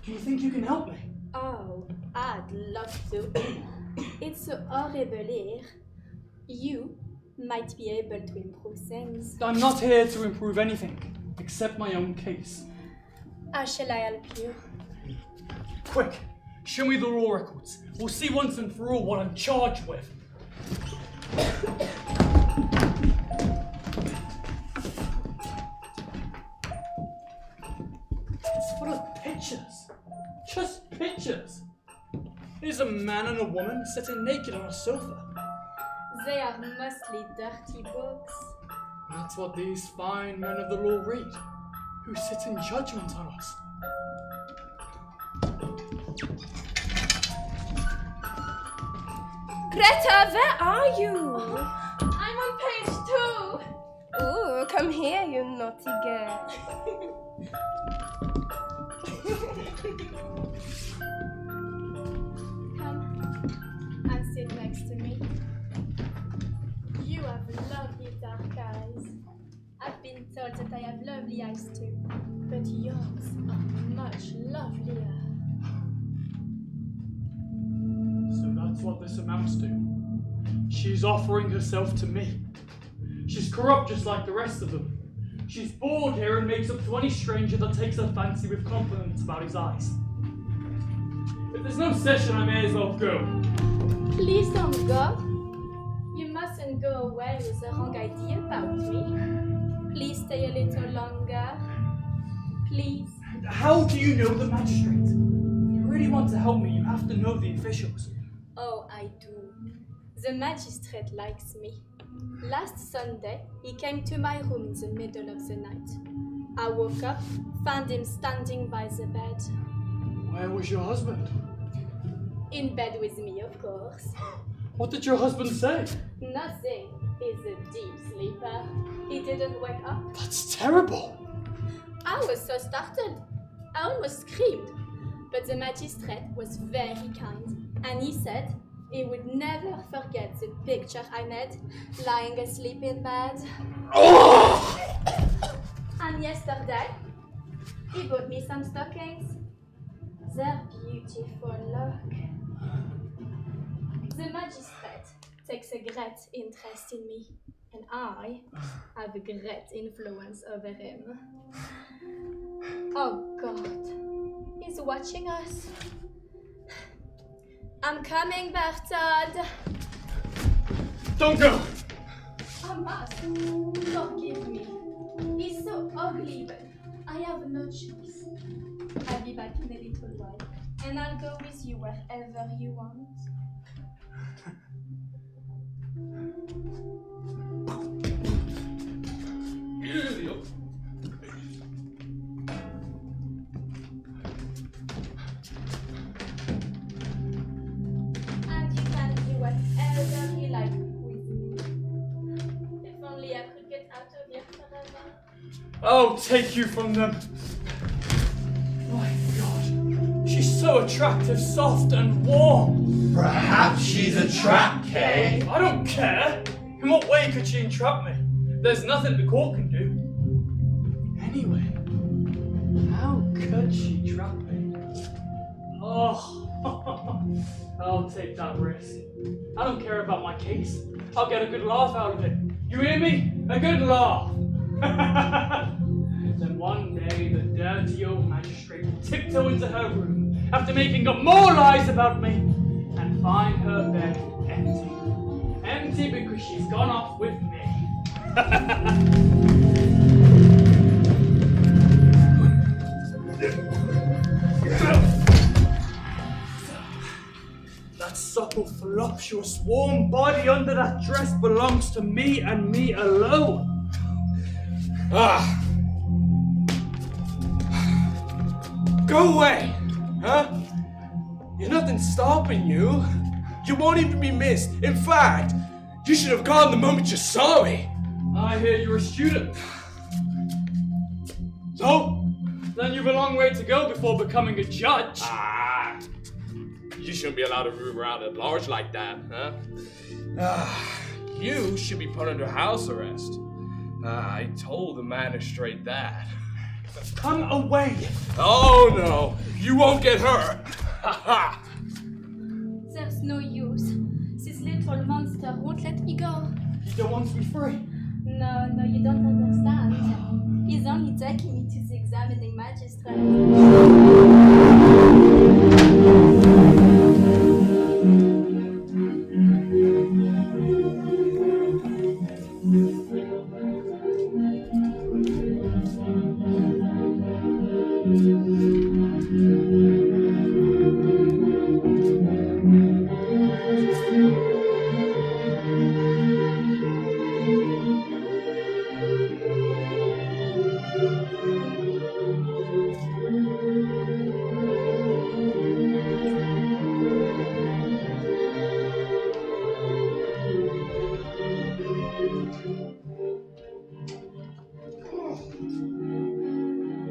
Do you think you can help me? Oh, I'd love to. It's so horrible here. You might be able to improve things. I'm not here to improve anything, except my own case. How shall I help you? Quick, show me the law records. We'll see once and for all what I'm charged with. It's full of pictures. Just pictures. Here's a man and a woman sitting naked on a sofa. They are mostly dirty books. That's what these fine men of the law read, who sit in judgment on us. Greta, where are you? I'm on page 2. Ooh, come here, you naughty girl. Come and sit next to me. You have lovely dark eyes. I've been told that I have lovely eyes too, but yours are much lovelier. So that's what this amounts to. She's offering herself to me. She's corrupt just like the rest of them. She's bored here and makes up to any stranger that takes her fancy with compliments about his eyes. If there's no session, I may as well go. Please don't go. You mustn't go away with the wrong idea about me. Please stay a little longer. Please. How do you know the magistrate? If you really want to help me, you have to know the officials. Oh, I do. The magistrate likes me. Last Sunday, he came to my room in the middle of the night. I woke up, found him standing by the bed. Where was your husband? In bed with me, of course. What did your husband say? Nothing. He's a deep sleeper. He didn't wake up. That's terrible. I was so startled. I almost screamed. But the magistrate was very kind, and he said he would never forget the picture I made lying asleep in bed. Oh! And yesterday, he bought me some stockings. They're beautiful, look. The magistrate takes a great interest in me, and I have a great influence over him. Oh God, he's watching us. I'm coming, Berthold. Don't go! I must. Forgive me. He's so ugly, but I have no choice. I'll be back in a little while, and I'll go with you wherever you want. And you can do whatever you like with me. If only I could get out of here forever. I'll take you from them. My God, she's so attractive, soft and warm. Perhaps she's a trap, Kay. I don't care. In what way could she entrap me? There's nothing the court can do. Anyway, how could she trap me? Oh, I'll take that risk. I don't care about my case. I'll get a good laugh out of it. You hear me? A good laugh. Then one day the dirty old magistrate will tiptoe into her room after making up more lies about me and find her bed empty. Empty because she's gone off with me. That supple, voluptuous, warm body under that dress belongs to me and me alone. Ah! Go away! Huh? There's nothing stopping you. You won't even be missed. In fact, you should have gone the moment you saw me. I hear you're a student. So? Then you've a long way to go before becoming a judge. Ah! You shouldn't be allowed to move around at large like that, huh? You should be put under house arrest. I told the magistrate that. Come away! Oh no, you won't get hurt. Ha ha! There's no use. This little monster won't let me go. You don't want me free. No, you don't understand. He's only taking me to the examining magistrate.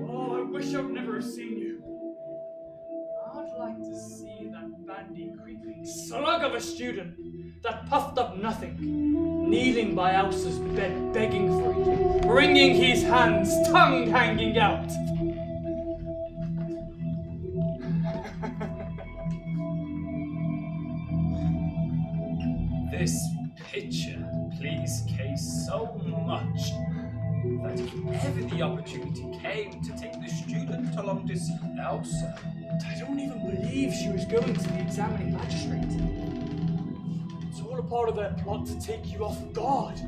Oh, I wish I'd never have seen you. I'd like to see that bandy-creeping slug of a student, that puffed up nothing, kneeling by Elsa's bed begging for it, wringing his hands, tongue hanging out. This picture pleased Kay so much that if ever the opportunity came to take the student along to see Elsa, I don't even believe she was going to the examining magistrate. It's all a part of their plot to take you off guard.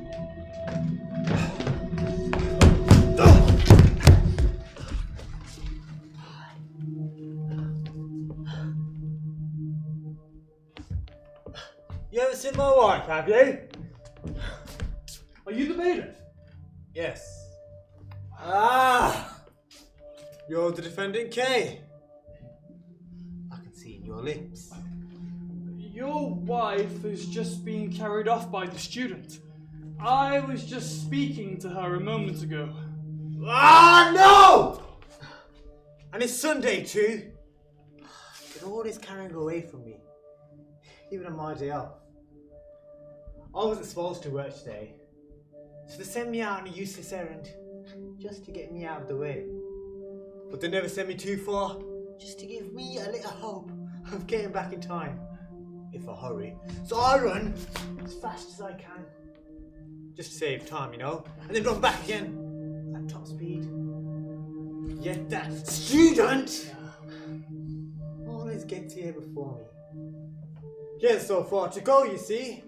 You haven't seen my wife, have you? Are you the bailiff? Yes. Ah! You're the defendant, Kay. I can see in your lips. Your wife has just been carried off by the student. I was just speaking to her a moment ago. Ah, no! And it's Sunday too. Get all this carrying away from me. Even on my day off. I wasn't supposed to work today. So they sent me out on a useless errand. Just to get me out of the way. But they never sent me too far. Just to give me a little hope of getting back in time. If I hurry. So I run as fast as I can. Just to save time, you know? And then run back again at top speed. Yet that student always gets here before me. He has so far to go, you see.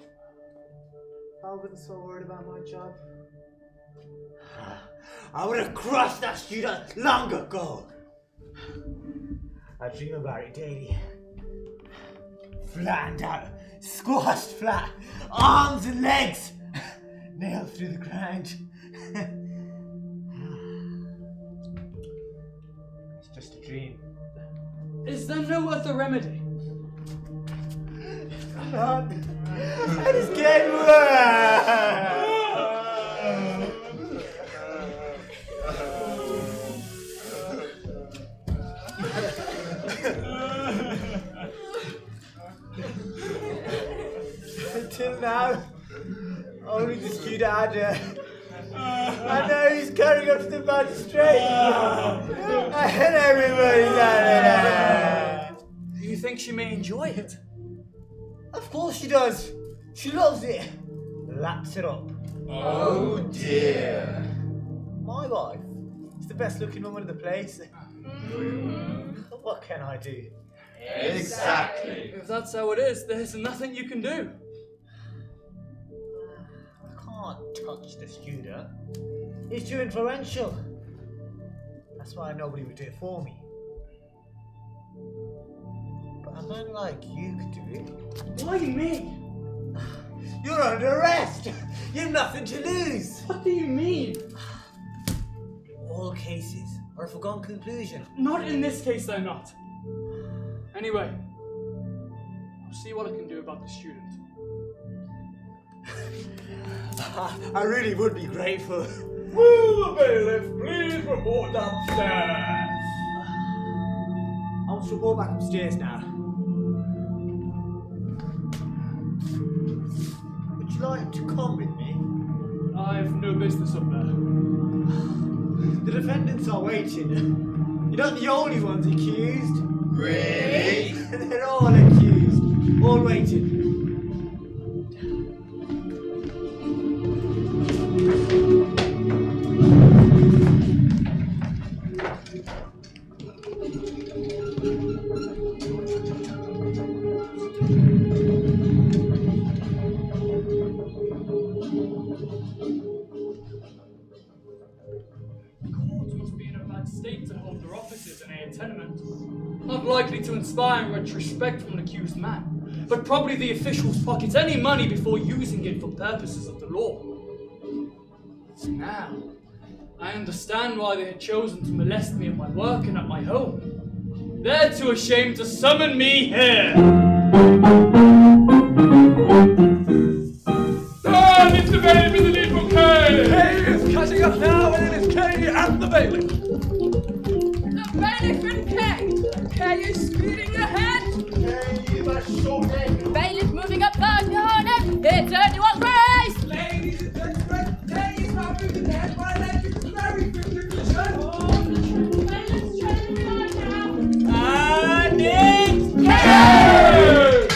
I wasn't so worried about my job. I would have crushed that student long ago. I dream about it daily. Flattened out, squashed flat, arms and legs nailed through the ground. It's just a dream. Is there no other remedy? Not. And it's getting worse. Until now, only the student had her. I know he's carrying up to the magistrate. And everybody's had her. Do you think she may enjoy it? Of course she does. She loves it. Laps it up. Oh dear. My wife is the best looking woman in the place. What can I do? Exactly. If that's how it is, there's nothing you can do. I can't touch the student. He's too influential. That's why nobody would do it for me. Someone like you could do it. Why me? You're under arrest! You've nothing to lose! What do you mean? All cases are a foregone conclusion. Not in this case, they're not. Anyway, I'll see what I can do about the student. I really would be grateful. Will the bailiff please report upstairs? I must report back upstairs now. Would you like to come with me? I've no business up there. The defendants are waiting. You're not the only ones accused. Really? They're all accused. All waiting. State to hold their offices in a tenement. Not likely to inspire much respect from an accused man, but probably the officials pocket any money before using it for purposes of the law. Now, I understand why they had chosen to molest me at my work and at my home. They're too ashamed to summon me here! And it's the bailiff in the lead from Kay! Kay is catching up now, and it is Kay and the bailiff. The bailiff and Kay! Kay is speeding ahead! Kay, that's short end. Bailiff moving up fast behind him. It's only one race. Ladies and gentlemen, Kay is now moving ahead by an engine very quickly. Bailiff's trailing behind now! And it's Hey!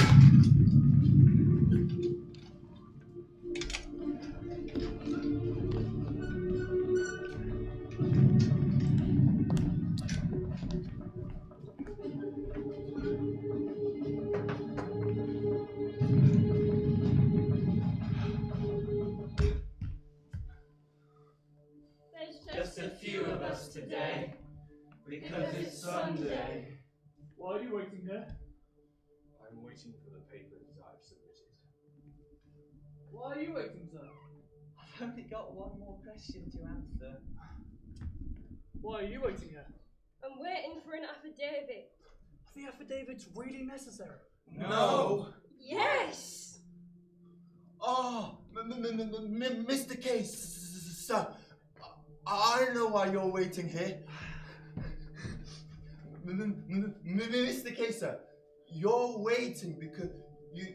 Just a few of us today, because it's Sunday. Why are you waiting here? I'm waiting for the papers I've submitted. Why are you waiting, sir? I've only got one more question to answer. Why are you waiting here? I'm waiting for an affidavit. Are the affidavits really necessary? No. Yes! Oh, Mr. Case, sir. I know why you're waiting here. Mr. Case, sir. You're waiting because you.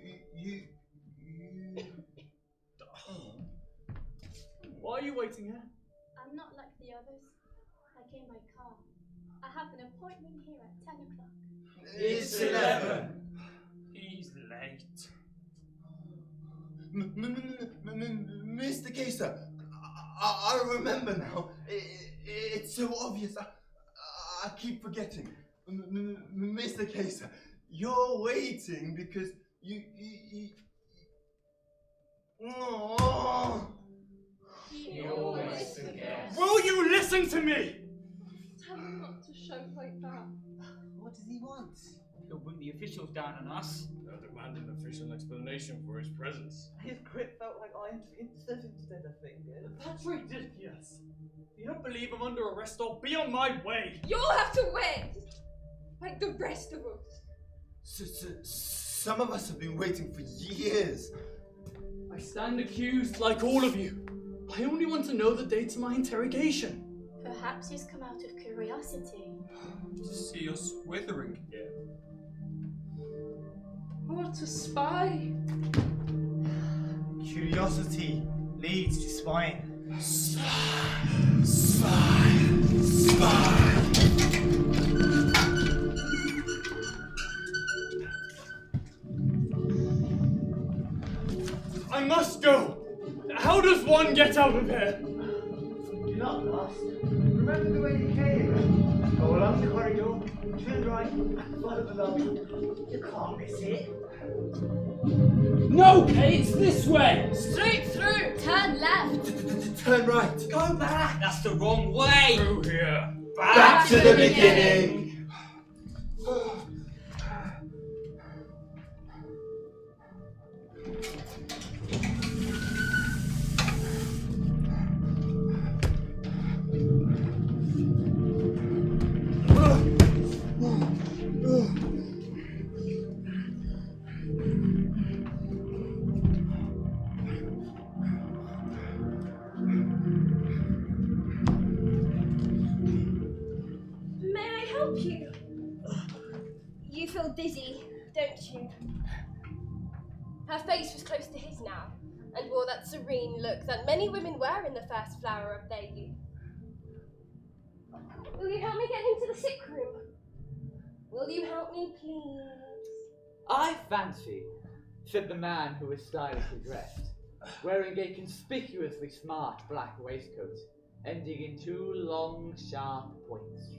Why are you waiting here? I'm not like the others. I came by car. I have an appointment here at 10 o'clock. It's 11. He's late. Mr. Case, sir. I remember now. It's so obvious. I keep forgetting. Mr. Case, sir. You're waiting because you. Oh. He always forgets. Will you listen to me? Tell him not to shout like that. What does he want? He'll bring the officials down on us. They'll demand an official explanation for his presence. His grip felt like iron instead of fingers. That's ridiculous. You don't believe I'm under arrest? I'll be on my way. You'll have to wait! Like the rest of us. Some of us have been waiting for years. I stand accused like all of you. I only want to know the dates of my interrogation. Perhaps he's come out of curiosity. To see us withering here. What a spy! Curiosity leads to spying. I must go. How does one get out of here? You're not lost. Remember the way you came. Go along the corridor, turn right, and follow the lobby. You can't miss it. No, Kay, it's this way! Straight through! Turn left! Turn right. Go back! That's the wrong way. Through here. Back to the beginning. feel dizzy, don't you? Her face was close to his now, and wore that serene look that many women wear in the first flower of their youth. Will you help me get him to the sick room? Will you help me, please? I fancy, said the man who was stylishly dressed, wearing a conspicuously smart black waistcoat, ending in 2 long, sharp points,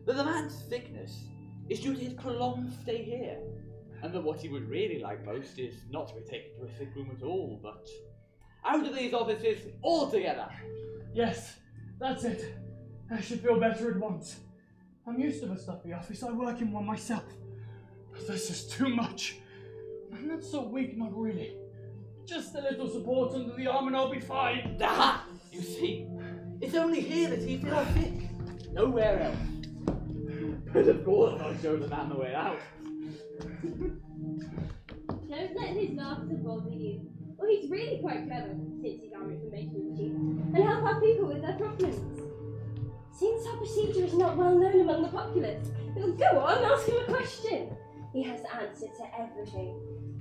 that the man's sickness is due to his prolonged stay here, and that what he would really like most is not to be taken to a sick room at all, but out of these offices altogether. Yes, that's it. I should feel better at once. I'm used to the stuffy office. I work in one myself. But this is too much. I'm not so weak, not really. Just a little support under the arm and I'll be fine. Aha! You see, it's only here that he feels sick. Nowhere else. But of course I'll show the man the way out. Don't let his laughter bother you. Well, he's really quite clever, since he's our information chief, and help our people with their problems. Since our procedure is not well known among the populace, go on, ask him a question. He has the answer to everything.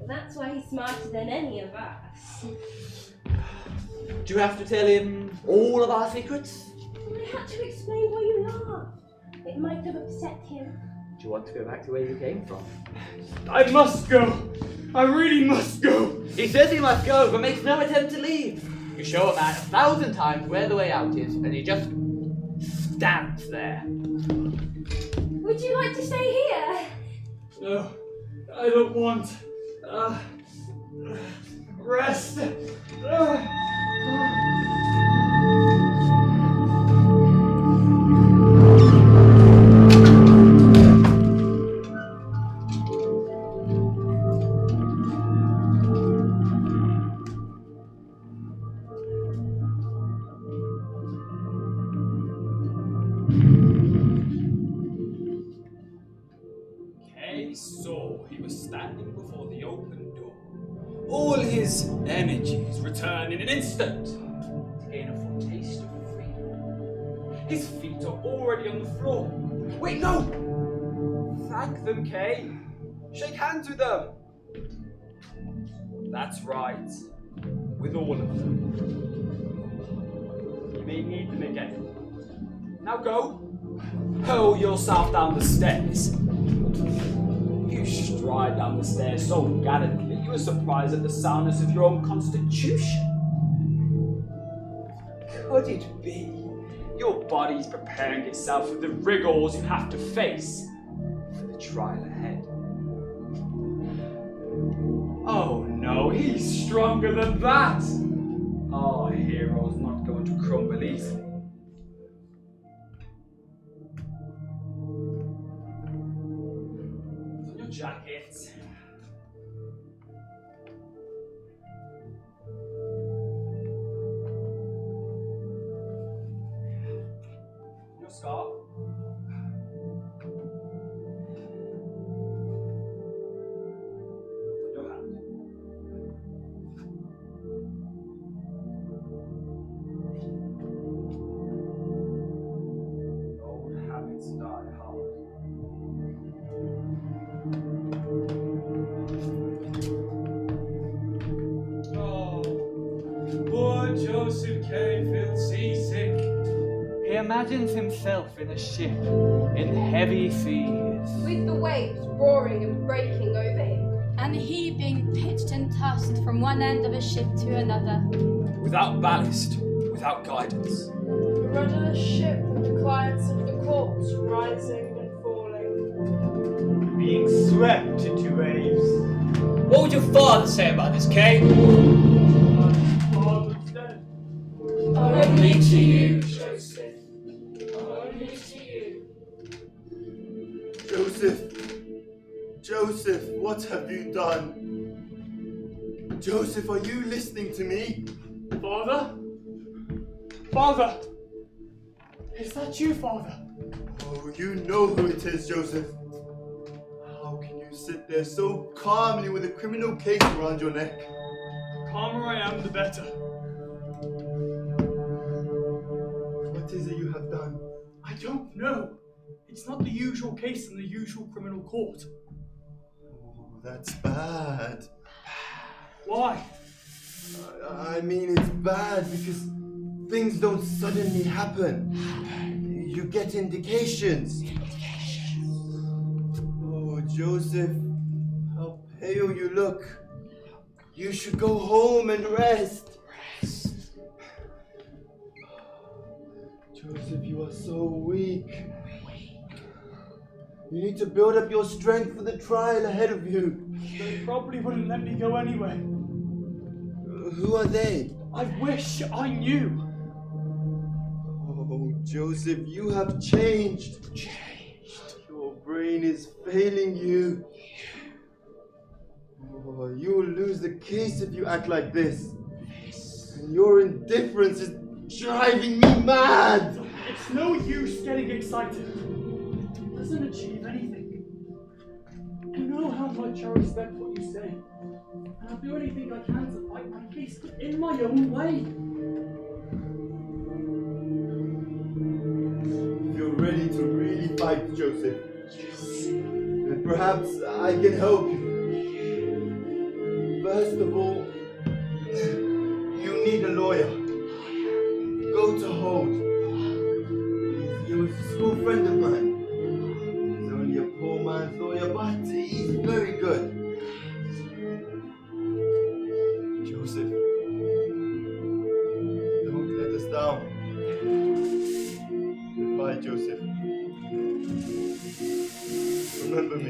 That's why he's smarter than any of us. Do you have to tell him all of our secrets? I had to explain why you laughed. It might have upset him. Do you want to go back to where you came from? I must go. I really must go. He says he must go, but makes no attempt to leave. You show a man 1,000 times where the way out is, and he just stands there. Would you like to stay here? No, I don't want. Rest. Kay saw he was standing before the open door. All his energies return in an instant to gain a foretaste of freedom. His feet are already on the floor. Wait, no! Thank them, Kay. Shake hands with them. That's right. With all of them. You may need them again. Now go. Hurl yourself down the stairs. You stride down the stairs so gallantly you are surprised at the soundness of your own constitution. Could it be your body's preparing itself for the rigors you have to face for the trial ahead? Oh no, he's stronger than that! Our hero's not going to crumble easily. Put on your jacket. Your scarf. Put your hand. Old habits die hard. Oh, poor Joseph K. feels seasick. He imagines himself in a ship in heavy seas. With the waves roaring and breaking over him. And he being pitched and tossed from one end of a ship to another. Without ballast, without guidance. The rudderless ship with the clients of the corpse rising and falling. Being swept into waves. What would your father say about this, Kay? My father's dead. Only to you, Joseph. Only to you. Joseph! Joseph, what have you done? Joseph, are you listening to me? Father? Father! Is that you, Father? Oh, you know who it is, Joseph. How can you sit there so calmly with a criminal case around your neck? The calmer I am, the better. What is it you have done? I don't know. It's not the usual case in the usual criminal court. That's bad. Why? I mean, it's bad because things don't suddenly happen. You get indications. Oh, Joseph, how pale you look. You should go home and rest. Joseph, you are so weak. You need to build up your strength for the trial ahead of you. They probably wouldn't let me go anyway. Who are they? I wish I knew. Oh, Joseph, you have changed. Your brain is failing you. Oh, you will lose the case if you act like this. And your indifference is driving me mad. It's no use getting excited. It doesn't achieve anything. You know how much I respect what you say. And I'll do anything I can to fight my case, but in my own way. If you're ready to really fight, Joseph, then perhaps I can help you. First of all, you need a lawyer. Go to Holt. He was a school friend of mine. He's only a poor man's lawyer, but he's very good. Joseph, don't let us down. Goodbye, Joseph. Remember me.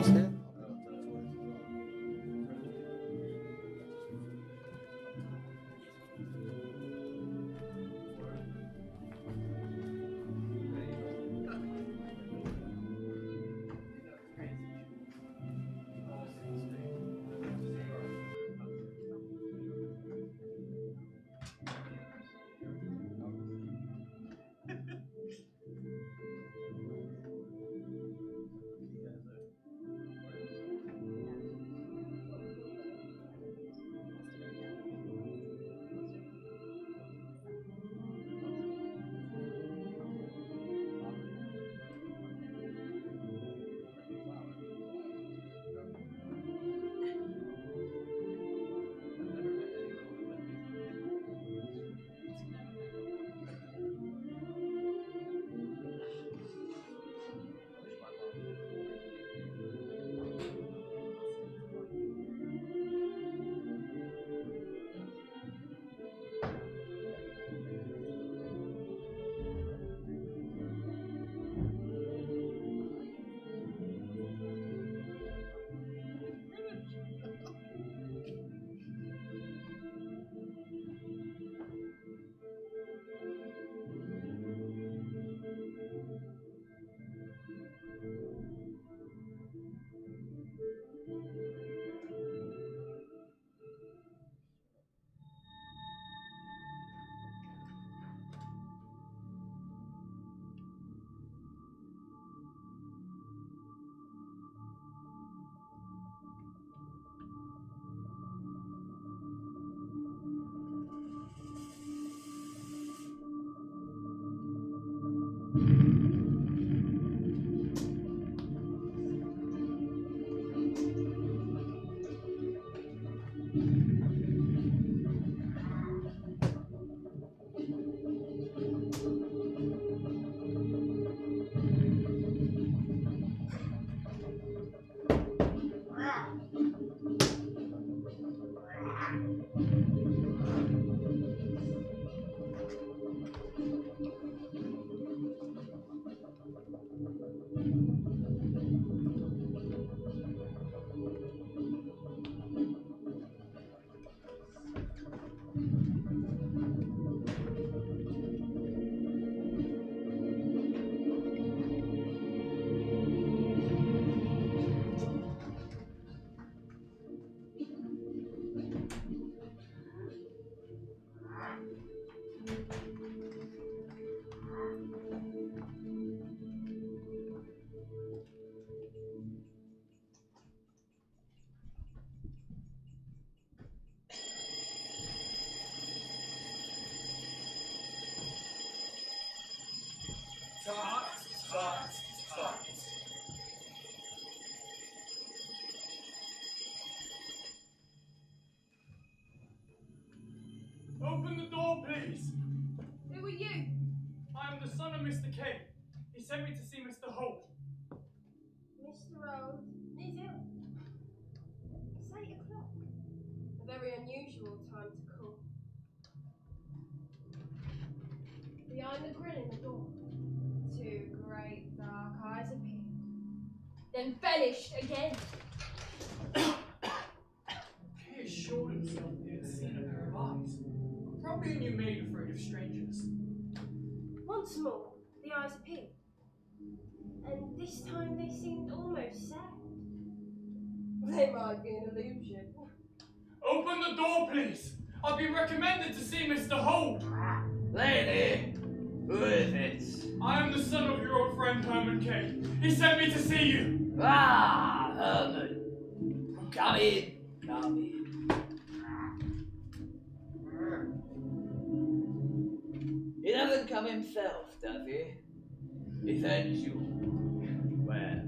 else here? Open the door, please. Who are you? I am the son of Mr. K. He sent me to see Mr. Holt. Mr. Old is ill. It's 8 o'clock. A very unusual time to call. Behind the grill in the door, 2 great dark eyes appeared, then vanished again. He assured himself he had seen a pair of eyes. Probably a new maid afraid of strangers. Once more, the eyes appeared, and this time they seemed almost sad. They might be an illusion. Open the door, please. I've been recommended to see Mr. Holt. Lady, who is it? I am the son of your old friend Herman K. He sent me to see you. Ah, Herman. Come in. Come in. He doesn't come himself, does he? He sends you. Well,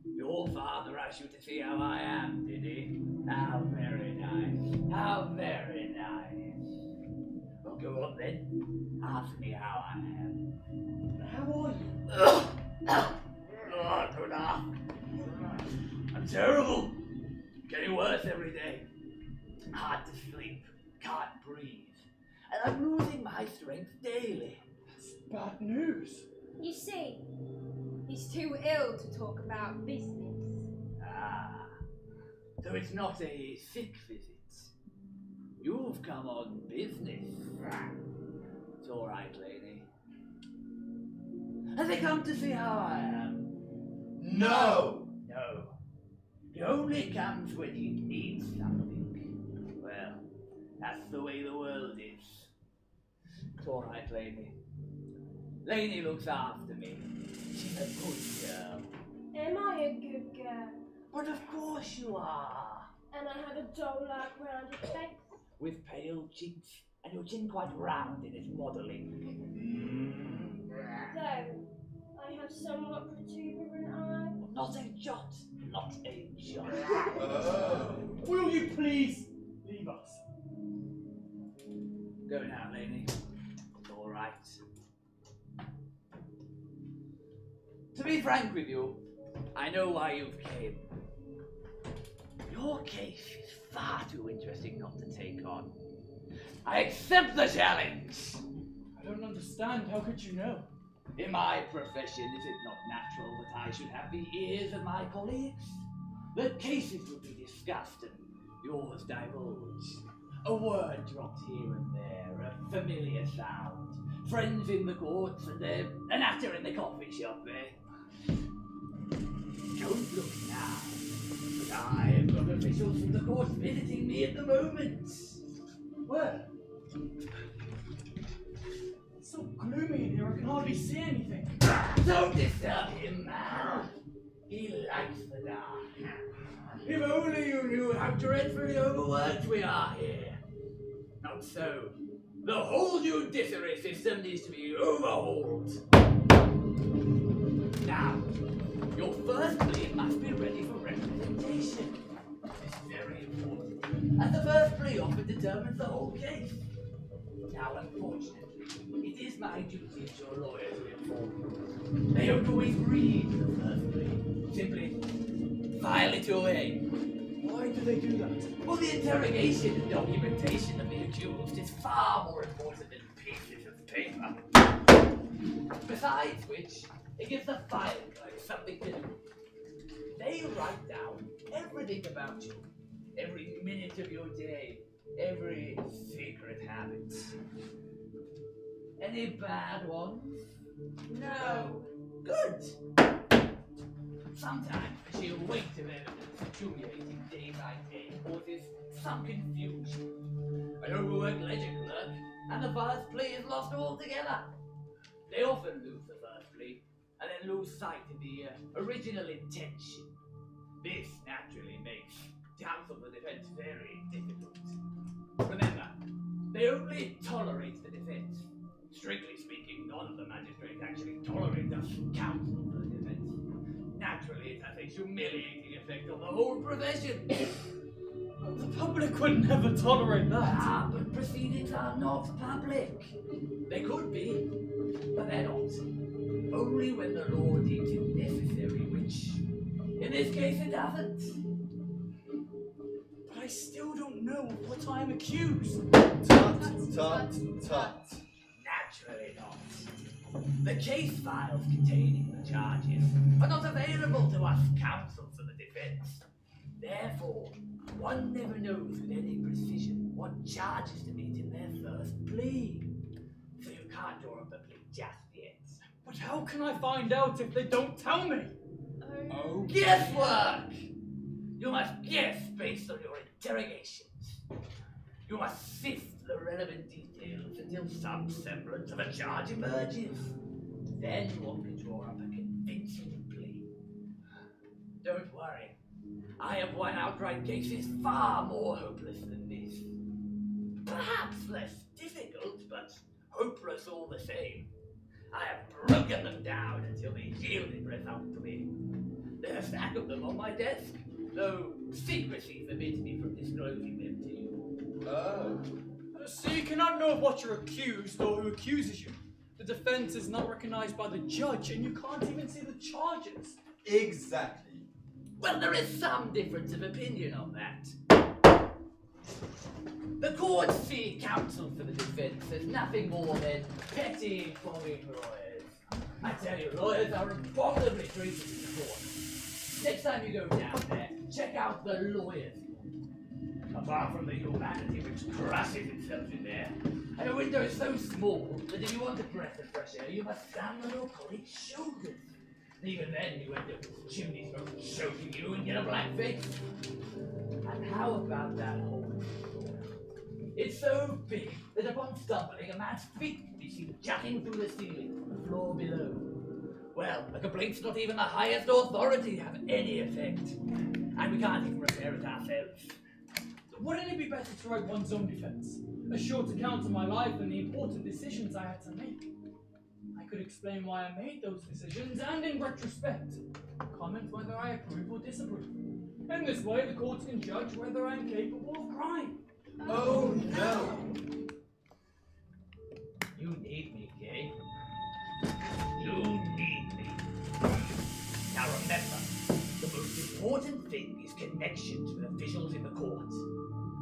your father asked you to see how I am, did he? How very nice. How very nice. Well, go on then. Ask me how I am. How are you? Oh, good enough. I'm terrible. Getting worse every day. Hard to sleep. Can't breathe. And I'm losing my strength daily. That's bad news. You see, he's too ill to talk about business. Ah, so it's not a sick visit. You've come on business. It's all right, lady. Have they come to see how I am? No! No. He only comes when he needs something. Well, that's the way the world is. It's all right, Lainey. Lainey looks after me. She's a good girl. Am I a good girl? But of course you are. And I have a doe-like rounded face. With pale cheeks and your chin quite round in its modelling. Though I have somewhat protuberant eyes. Not a jot. Not a jot. Will you please leave us? Go now, Lainey. It's all right. To be frank with you, I know why you've came. Your case is far too interesting not to take on. I accept the challenge! I don't understand. How could you know? In my profession, is it not natural that I should have the ears of my colleagues? The cases would be discussed and yours divulged. A word dropped here and there, a familiar sound. Friends in the courts and an actor in the coffee shop, eh? Don't look now, but I've got officials from the court visiting me at the moment. Where? It's so gloomy in here, I can hardly see anything. Don't disturb him, man. He likes the dark. If only you knew how dreadfully overworked we are here. Not so. The whole judiciary system needs to be overhauled. Now, your first plea must be ready for representation. This is very important, as the first plea often determines the whole case. Now, unfortunately, it is my duty as your lawyer to inform you. They don't always read the first plea. Simply file it away. Why do they do that? Well, the interrogation and documentation of the accused is far more important than pieces of paper. Besides which, it gives the file clerk something to do. They write down everything about you, every minute of your day, every secret habit. Any bad ones? No. Good. Sometimes the sheer weight of evidence accumulating day by day causes some confusion. An overworked ledger clerk, and the first plea is lost altogether. They often lose the first plea, and then lose sight of the original intention. This naturally makes counsel for defense very difficult. Remember, they only tolerate the defense. Strictly speaking, none of the magistrates actually tolerate us counsel for the defense. Naturally, it has a humiliating effect on the whole profession. The public would never tolerate that. Ah, but proceedings are not public. They could be, but they're not. Only when the law deems it necessary, which, in this case, it doesn't. But I still don't know of what I'm accused. Tut. Naturally not. The case files containing the charges are not available to us counsel for the defense. Therefore, one never knows with any precision what charges to meet in their first plea. So you can't draw up a plea just yet. But how can I find out if they don't tell me? Oh, guesswork! You must guess based on your interrogations. You must sift the relevant details until some semblance of a charge emerges. Then one can draw up a convincing plea. Don't worry. I have won outright cases far more hopeless than this. Perhaps less difficult, but hopeless all the same. I have broken them down until they yielded result to me. There's a stack of them on my desk, though secrecy forbids me from disclosing them to you. So you cannot know of what you're accused or who accuses you. The defense is not recognized by the judge, and you can't even see the charges. Exactly. Well, there is some difference of opinion on that. The courts see counsel for the defense as nothing more than petty, following lawyers. I tell you, lawyers are abominably treated in the court. Next time you go down there, check out the lawyers. Apart from the humanity which crushes itself in there, and the window is so small that if you want a breath of fresh air, you must stand on your colleague's shoulders. And even then, you end up with chimney smoke choking you and get a black face. And how about that hole in the floor? It's so big that upon stumbling, a man's feet can be seen jutting through the ceiling from the floor below. Well, a complaint's not even the highest authority to have any effect. And we can't even repair it ourselves. Wouldn't it be better to write one's own defense? A short account of my life and the important decisions I had to make. I could explain why I made those decisions and, in retrospect, comment whether I approve or disapprove. In this way, the courts can judge whether I'm capable of crime. Oh no! You need me, Kay. You need me. Now remember, the most important thing is connections with officials in the court.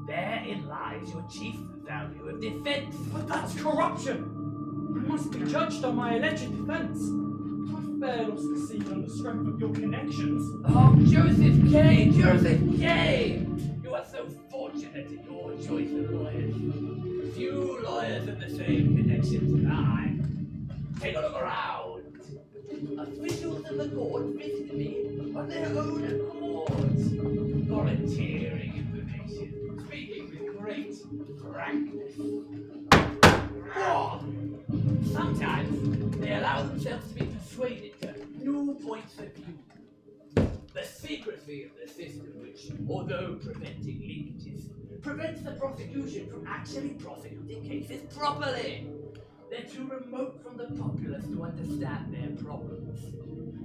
Therein lies your chief value of defense. But that's corruption! I must be judged on my alleged defense. Not fail or succeed on the strength of your connections. Oh, Joseph Kay! Joseph Kay! You are so fortunate in your choice of lawyers. Few lawyers have the same connections as I. Take a look around. Officials of the court visit me on their own accord, volunteering information, speaking with great frankness. Or, sometimes they allow themselves to be persuaded to new points of view. The secrecy of the system, which, although preventing leakages, prevents the prosecution from actually prosecuting cases properly. They're too remote from the populace to understand their problems.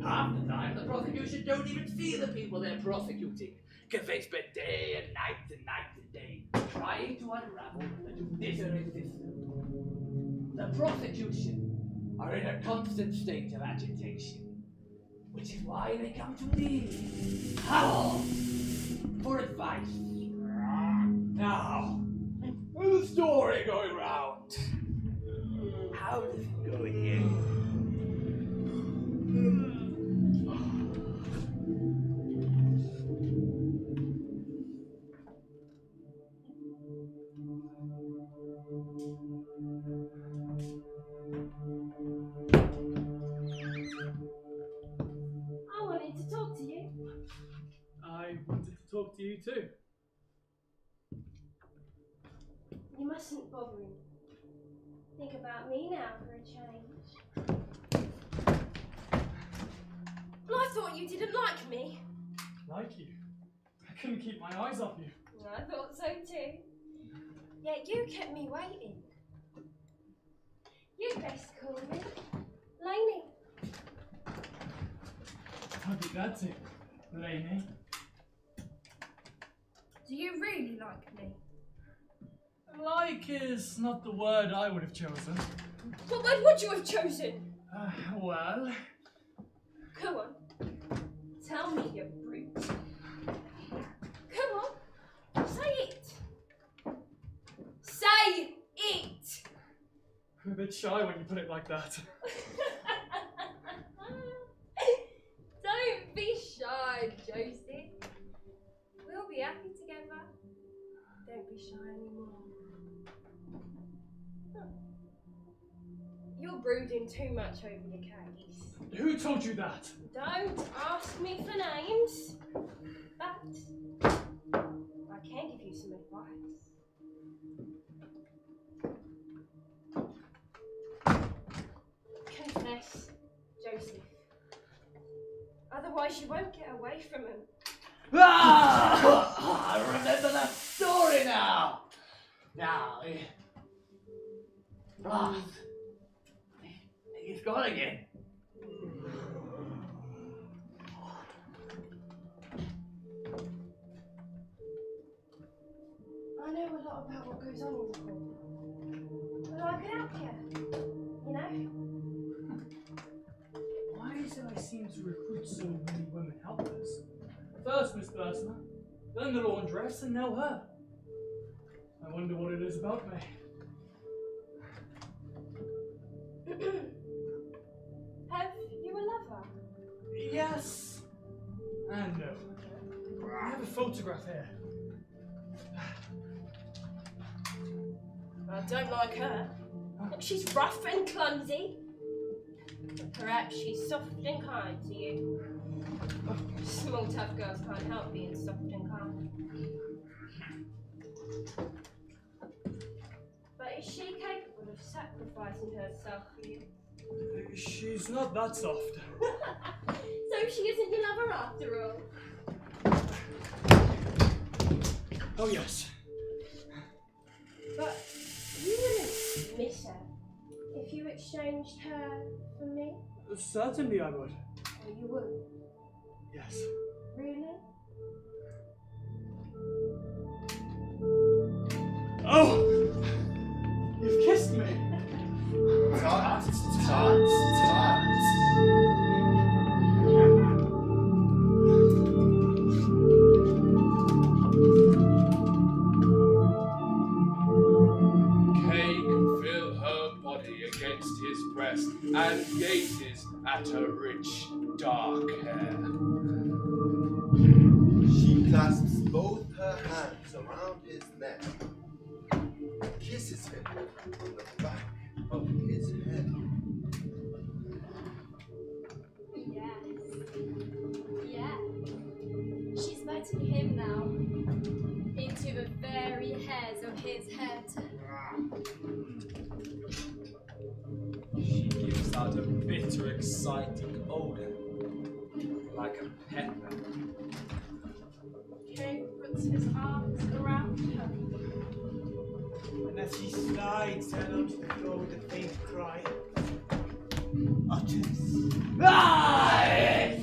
Half the time, the prosecution don't even see the people they're prosecuting, because they spend day and night and day trying to unravel the judiciary system. The prosecution are in a constant state of agitation, which is why they come to me, Howell, for advice. Now, there's a story going round. How does it go here? I wanted to talk to you. I wanted to talk to you too. You mustn't bother him. Think about me now for a change. Well, I thought you didn't like me. Like you. I couldn't keep my eyes off you. I thought so too. Yet you kept me waiting. You'd best call me Lainey. I'd be glad to, Lainey. Do you really like me? Like is not the word I would have chosen. What word would you have chosen? Well... Come on. Tell me, you brute. Come on. Say it. Say it! I'm a bit shy when you put it like that. Don't be shy, Josie. We'll be happy together. Don't be shy anymore. You're brooding too much over your case. Who told you that? Don't ask me for names, but I can give you some advice. Confess, Joseph. Otherwise you won't get away from him. I remember that story now. Now, he's gone again. I know a lot about what goes on in the court. But I could help you. You know? Why is it I seem to recruit so many women helpers? First Miss Bursner, then the laundress, and now her. I wonder what it is about me. Have you a lover? Yes, And no. I have a photograph here. I don't like her. She's rough and clumsy. But perhaps she's soft and kind to you. Small tough girls can't help being soft and kind. But is she capable of sacrificing herself for you? She's not that soft. So she isn't your lover after all? Oh yes. But you wouldn't miss her if you exchanged her for me? Certainly I would. Oh, you would? Yes. Really? Oh! You've kissed me! Tut, tut, tut. Kay can feel her body against his breast and gazes at her rich, dark hair. She clasps both her hands around his neck, kisses him on the back of his head. Yes. She's biting him now. Into the very hairs of his head. She gives out a bitter, exciting odor, like a pepper. Kay puts his arms around her. And as he slides down onto the floor with a faint cry, utters. Right!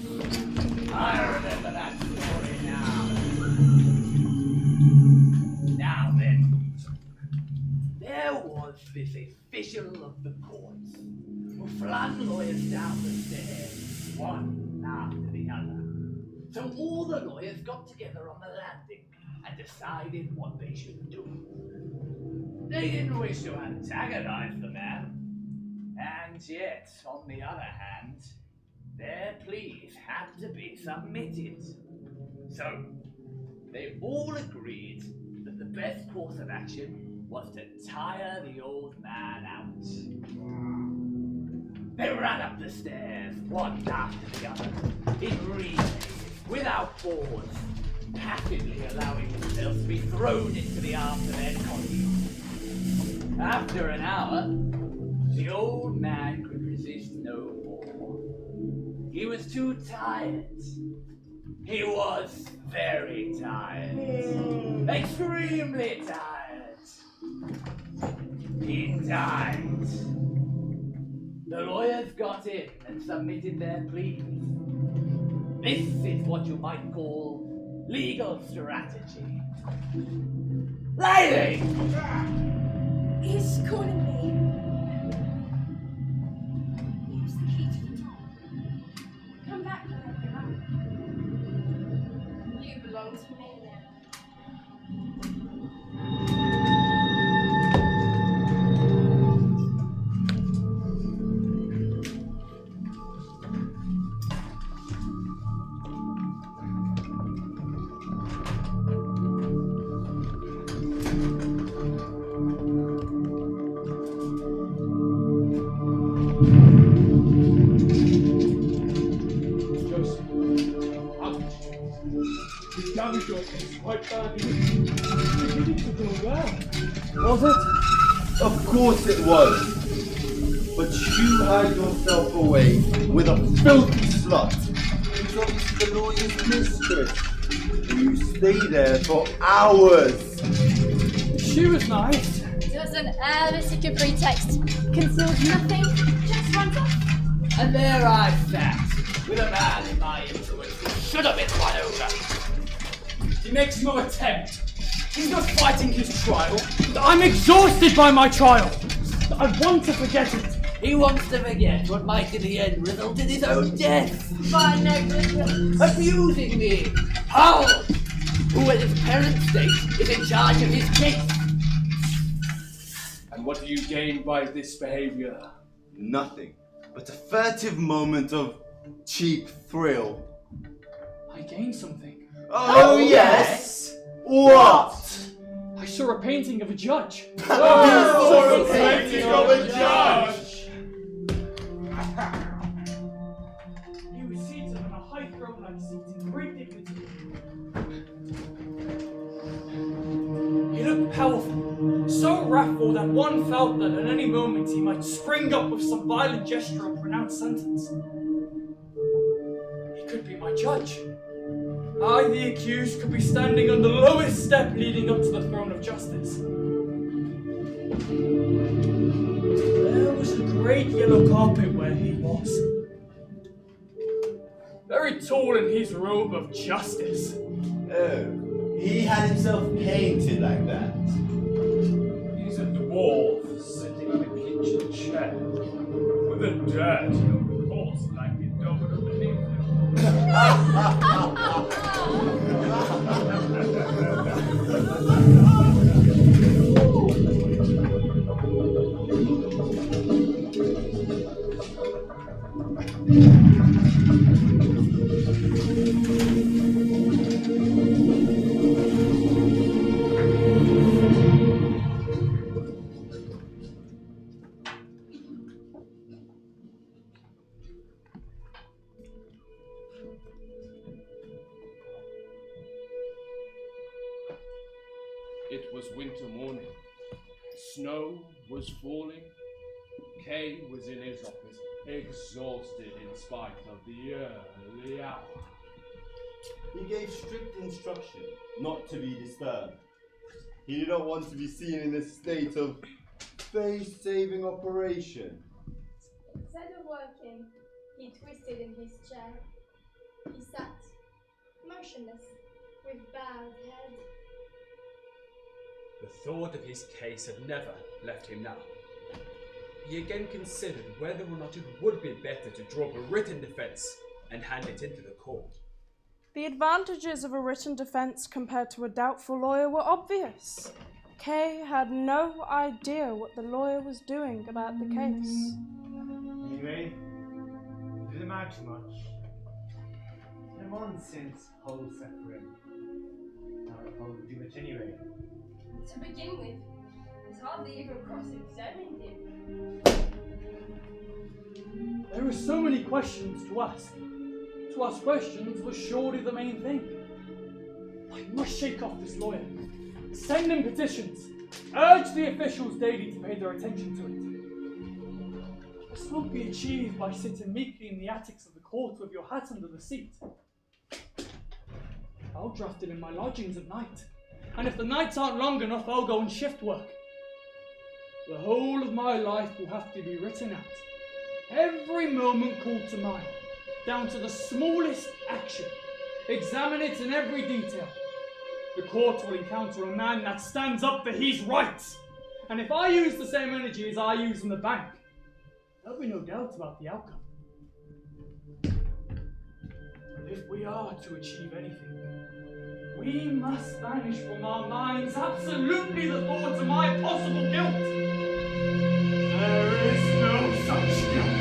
I remember that story now. Now then, there was this official of the courts who flung lawyers down the stairs, one after the other. So all the lawyers got together on the landing and decided what they should do. They didn't wish to antagonize the man, and yet, on the other hand, their pleas had to be submitted. So, they all agreed that the best course of action was to tire the old man out. They ran up the stairs, one after the other, in relays, without pause, passively allowing themselves to be thrown into the arms of their colleagues. After an hour, the old man could resist no more. He was too tired. He was very tired. Extremely tired. He died. The lawyers got in and submitted their pleas. This is what you might call legal strategy. Lady! He's calling me. Use the key to the door. Come back whenever you're out. You belong to me now. Quite badly. Beginning to go well. Was it? Of course it was. But you hide yourself away with a filthy slut who's obviously the lawyer's mistress. You stay there for hours. She was nice. Doesn't ever seek a pretext. Conceals nothing. Just runs off. And there I sat, with a man in my influence who should have been won over. He makes no attempt. He's not fighting his trial. I'm exhausted by my trial. I want to forget it. He wants to forget what might in the end result in his own death. By no good. Abusing me. How? Who at his parent state is in charge of his case. And what do you gain by this behavior? Nothing but a furtive moment of cheap thrill. I gained something. Oh, yes! What? I saw a painting of a judge. Oh, a painting of a judge! He was seated on a high throne-like seat in great dignity. He looked powerful, so wrathful that one felt that at any moment he might spring up with some violent gesture or pronounce sentence. He could be my judge. I, the accused, could be standing on the lowest step leading up to the throne of justice. There was a great yellow carpet where he was. Very tall in his robe of justice. Oh, he had himself painted like that. He's a dwarf sitting in a kitchen chair with a dirty old horse like the dog underneath him. It was winter morning. Snow was falling. Kay was in his office, exhausted in spite of the early hour. He gave strict instruction not to be disturbed. He did not want to be seen in a state of face-saving operation. Instead of working, he twisted in his chair. He sat, motionless, with bowed head. The thought of his case had never left him now. He again considered whether or not it would be better to draw up a written defense and hand it into the court. The advantages of a written defense compared to a doubtful lawyer were obvious. Kay had no idea what the lawyer was doing about the case. Anyway, it didn't matter too much. No one since whole separate. Now the whole do it anyway. To begin with, it's hardly even cross-examined him. There were so many questions to ask. To ask questions was surely the main thing. I must shake off this lawyer. Send him petitions. Urge the officials daily to pay their attention to it. This won't be achieved by sitting meekly in the attics of the court with your hat under the seat. I'll draft it in my lodgings at night. And if the nights aren't long enough, I'll go and shift work. The whole of my life will have to be written out. Every moment called to mind, down to the smallest action. Examine it in every detail. The court will encounter a man that stands up for his rights. And if I use the same energy as I use in the bank, there'll be no doubt about the outcome. But if we are to achieve anything, we must banish from our minds absolutely the thought of my possible guilt. There is no such guilt.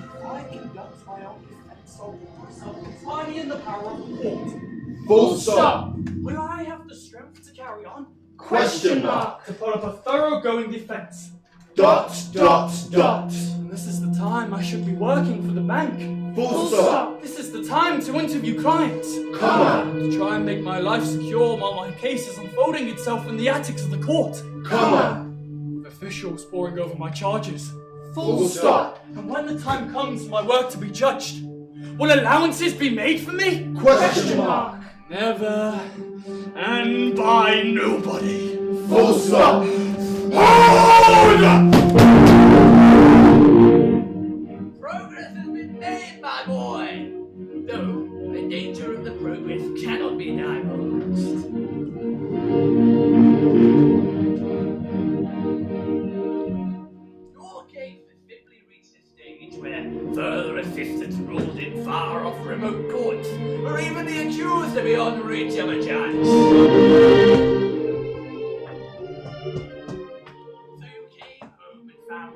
If I conduct my own defense, I'll put myself entirely in the power of the court. Full stop. Will I have the strength to carry on? Question mark. To put up a thoroughgoing defense. Dot, dot, dot. And this is the time I should be working for the bank. Full stop. This is the time to interview clients. Come on. To try and make my life secure while my case is unfolding itself in the attics of the court. Come on. With officials poring over my charges. Full stop. And when the time comes for my work to be judged, will allowances be made for me? Question mark. Never. And by nobody. Full stop. Hold up! Progress has been made, my boy, though the danger of the progress cannot be divulged. Your case has simply reached a stage where further assistance rules in far-off remote courts, or even the accused are beyond reach of a judge. So you came home and found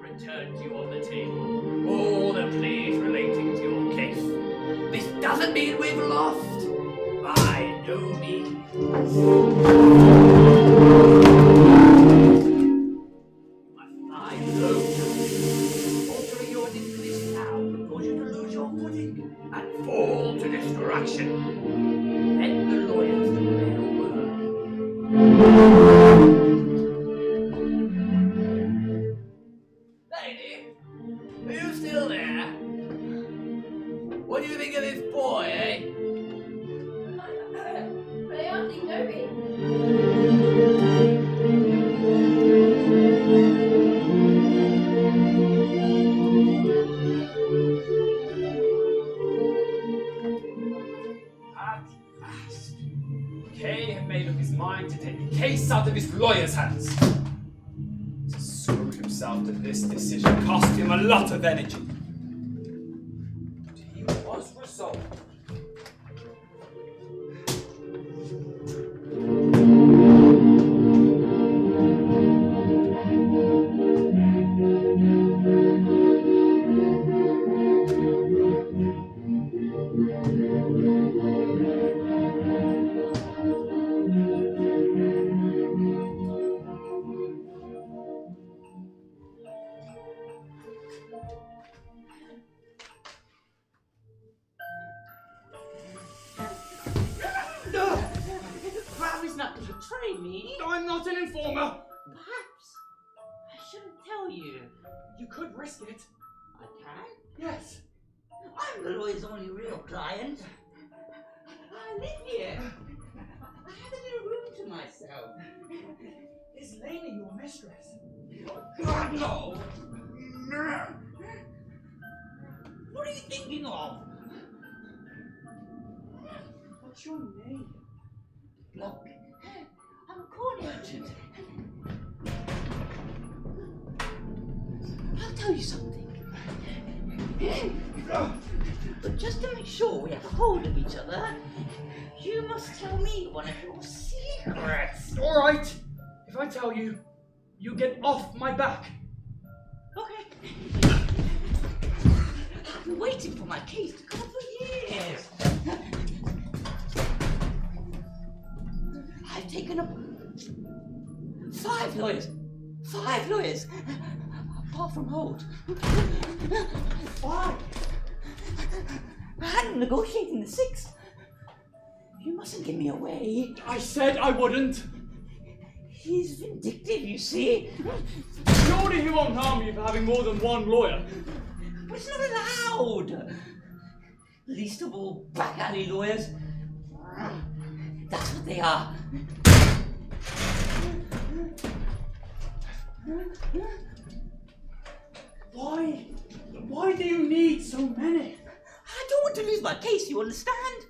doesn't mean we've lost. By no means. I know altering your into this town will cause you to lose your footing and fall to destruction. Let the lawyers do their work. Lady, are you still there? What do you think of this boy, eh? I hardly know him. At last, Kay had made up his mind to take the case out of his lawyer's hands. To screw himself to this decision cost him a lot of energy. But he was resolved. Promise not to betray me. I'm not an informer. Perhaps I shouldn't tell you. You could risk it. I can. Yes. I'm the lawyer's only real client. I live here. I have a little room to myself. Is Lena your mistress? God, no. What are you thinking of? What's your name? Look, I'm a corn merchant. I'll tell you something. But just to make sure we have a hold of each other, you must tell me one of your secrets. All right. If I tell you, you get off my back. Okay. I've been waiting for my case to come for years. I've taken up 5 lawyers. 5 lawyers. Apart from Holt. 5. I'm negotiating the 6th. You mustn't give me away. I said I wouldn't. He's vindictive, you see. Surely he won't harm you for having more than one lawyer. But it's not allowed. Least of all back alley lawyers. That's what they are. Why do you need so many? I don't want to lose my case, you understand?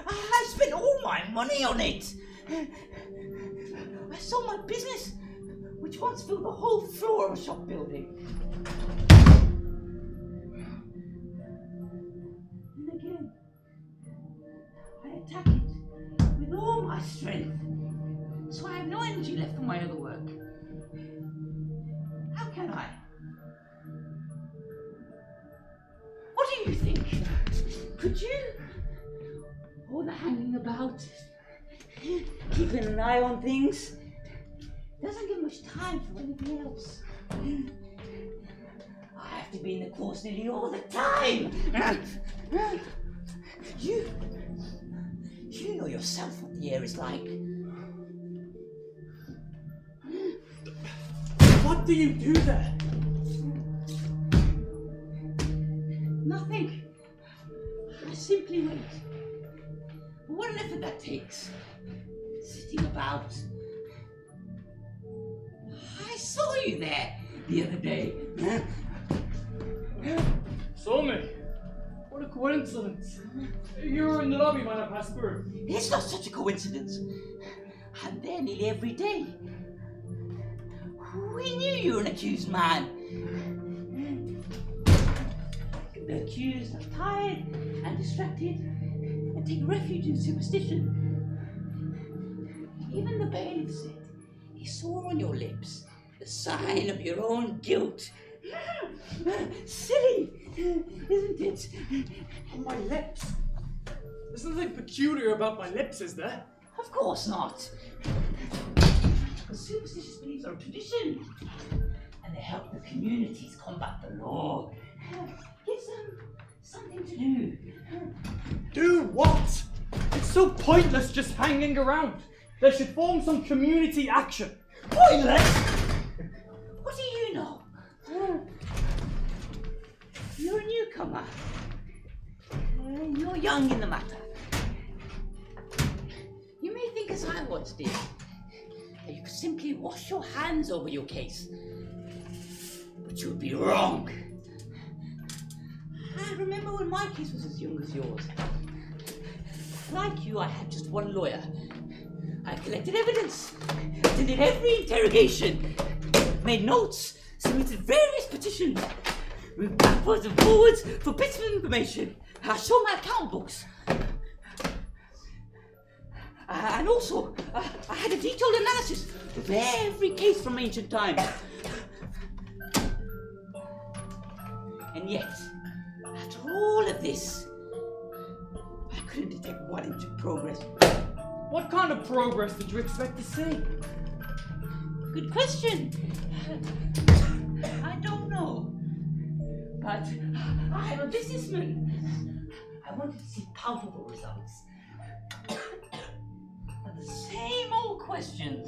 I spent all my money on it. I sold my business, which once filled the whole floor of a shop building. And again, I attack it with all my strength, so I have no energy left for my other work. How can I? What do you think? Could you? All the hanging about, keeping an eye on things, doesn't give much time for anything else. I have to be in the course nearly all the time. You know yourself what the air is like. What do you do there? Nothing. I simply wait. What an effort that takes. Sitting about. I saw you there the other day. Saw me? What a coincidence. You were in the lobby when I passed through. It's not such a coincidence. I'm there nearly every day. We knew you were an accused man. The accused are tired and distracted and take refuge in superstition. Even the bailiff said he saw on your lips the sign of your own guilt. Silly, isn't it? On my lips? There's nothing peculiar about my lips, is there? Of course not. Superstitious beliefs are a tradition, and they help the communities combat the law. Gives them something to do. Do what? It's so pointless just hanging around. They should form some community action. Pointless? What do you know? You're a newcomer. You're young in the matter. You may think as I once did, that you could simply wash your hands over your case. But you'd be wrong. I remember when my case was as young as yours. Like you, I had just one lawyer. I collected evidence, attended every interrogation, made notes, submitted various petitions, moved backwards and forwards for bits of information. I showed my account books. And also, I had a detailed analysis of every case from ancient times. And yet, after all of this, I couldn't detect 1 inch of progress. What kind of progress did you expect to see? Good question. I don't know. But I am a businessman. I wanted to see palpable results. And the same old questions.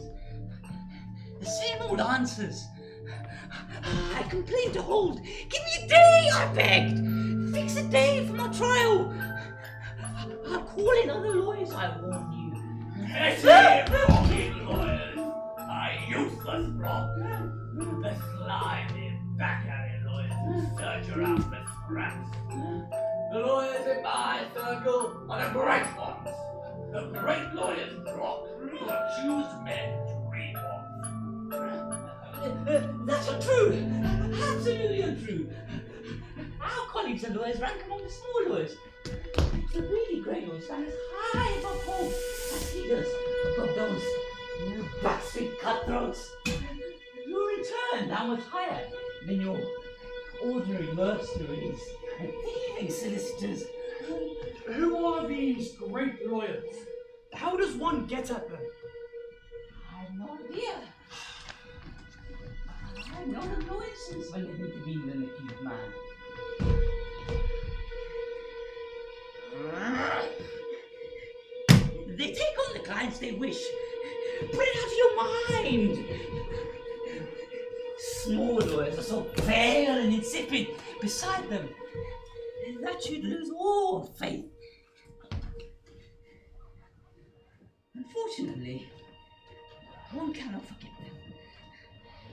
The same old answers. I complained to Hold. Give me a day, I begged. Fix a day for my trial. I'll call in other lawyers, I warn you. Fucking lawyers are useless block. The slimy, back-alley lawyers who search around for scraps. The lawyers in my circle are the great ones. The great lawyers block who accuse men to read off. That's untrue. Absolutely untrue. Our colleagues and lawyers rank among the small lawyers. The really great lawyers stand as high above Hold as he does above those bastard cutthroats. You're in turn now much higher than your ordinary mercenaries and thieving solicitors. Who are these great lawyers? How does one get at them? I have no idea. I've known of no instance when they've intervened in the accused man. They take on the clients they wish. Put it out of your mind. Small lawyers are so pale and insipid beside them that you'd lose all faith. Unfortunately, one cannot forget them.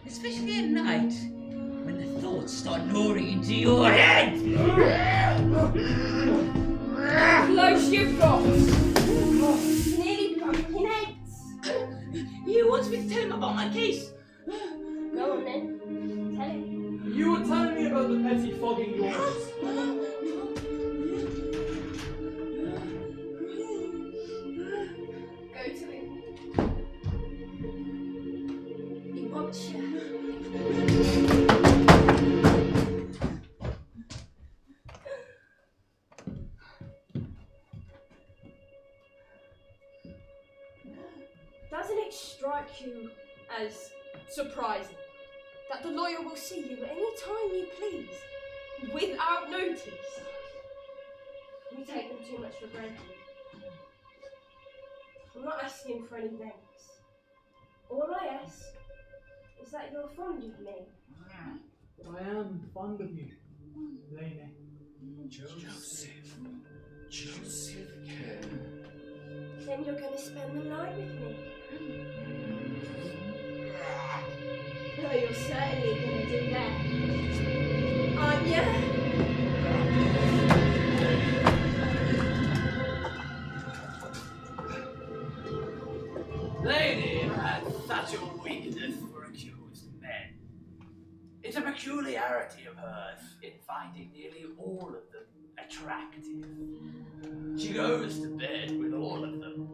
Especially at night, when the thoughts start gnawing into your head. Close your doors. Nearly broken your eggs. You want me to tell him about my case? Go on then. Tell him. You were telling me about the petty fogging lawyers. Go to him. He wants you. Doesn't it strike you as surprising that the lawyer will see you any time you please, without notice? We take them too much for granted. I'm not asking for any thanks. All I ask is that you're fond of me. I am fond of you, Lady. Joseph. Then you're going to spend the night with me. No, you're certainly going to do that. Aren't you? Lady has such a weakness for accused men. It's a peculiarity of hers in finding nearly all of them attractive. She goes to bed with all of them,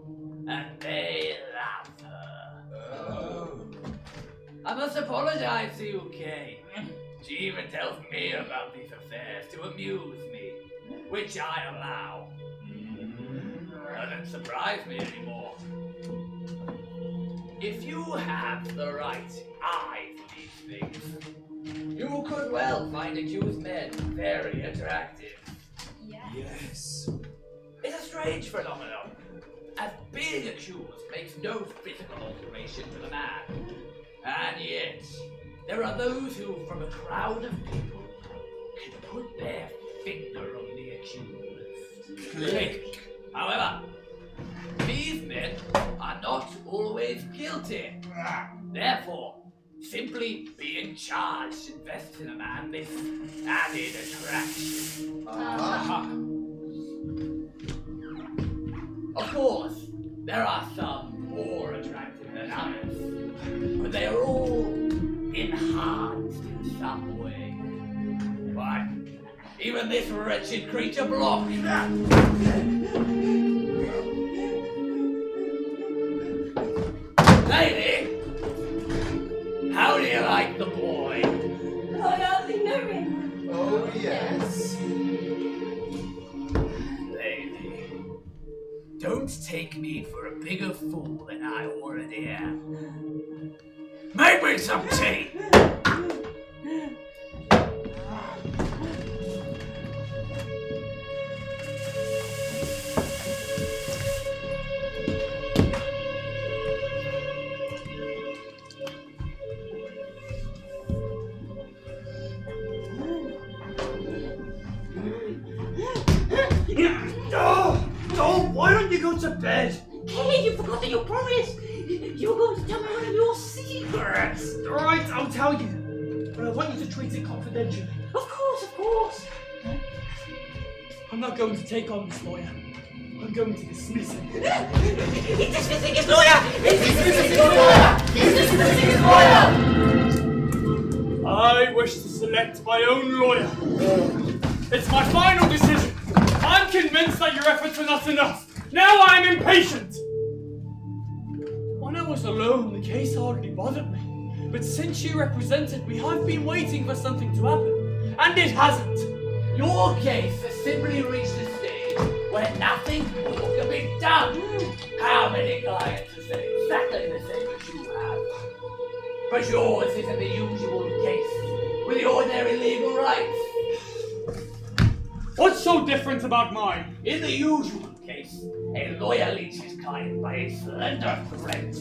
and they love her. I must apologize to you, Kay. She even tells me about these affairs to amuse me, which I allow. doesn't surprise me anymore. If you have the right eye for these things, you could well find accused men very attractive. Yes. It's a strange phenomenon, as being accused makes no physical alteration to the man. And yet, there are those who, from a crowd of people, can put their finger on the accused. Click. However, these men are not always guilty. Therefore, simply being charged invests in a man this added attraction. Of course, there are some more attractive than others, but they are all enhanced in some way. But even this wretched creature blocks. Lady, how do you like the boy? I hardly know him. Oh, yes. Lady, don't take me for a bigger fool than I already am. Make me some tea! Why don't you go to bed? Kay, you've forgotten your promise. You were going to tell me one of your secrets. Alright, I'll tell you. But I want you to treat it confidentially. Of course, of course. I'm not going to take on this lawyer. I'm going to dismiss him. He's dismissing his lawyer! He's dismissing his lawyer! He's dismissing his lawyer! I wish to select my own lawyer. It's my final decision. I'm convinced that your efforts are not enough. Now I'm impatient. When I was alone, the case hardly bothered me. But since you represented me, I've been waiting for something to happen. And it hasn't. Your case has simply reached a stage where nothing more can be done. How many clients have said exactly the same as you have? But yours isn't the usual case with the ordinary legal rights. What's so different about mine? In the usual case, a lawyer leads his client by a slender thread.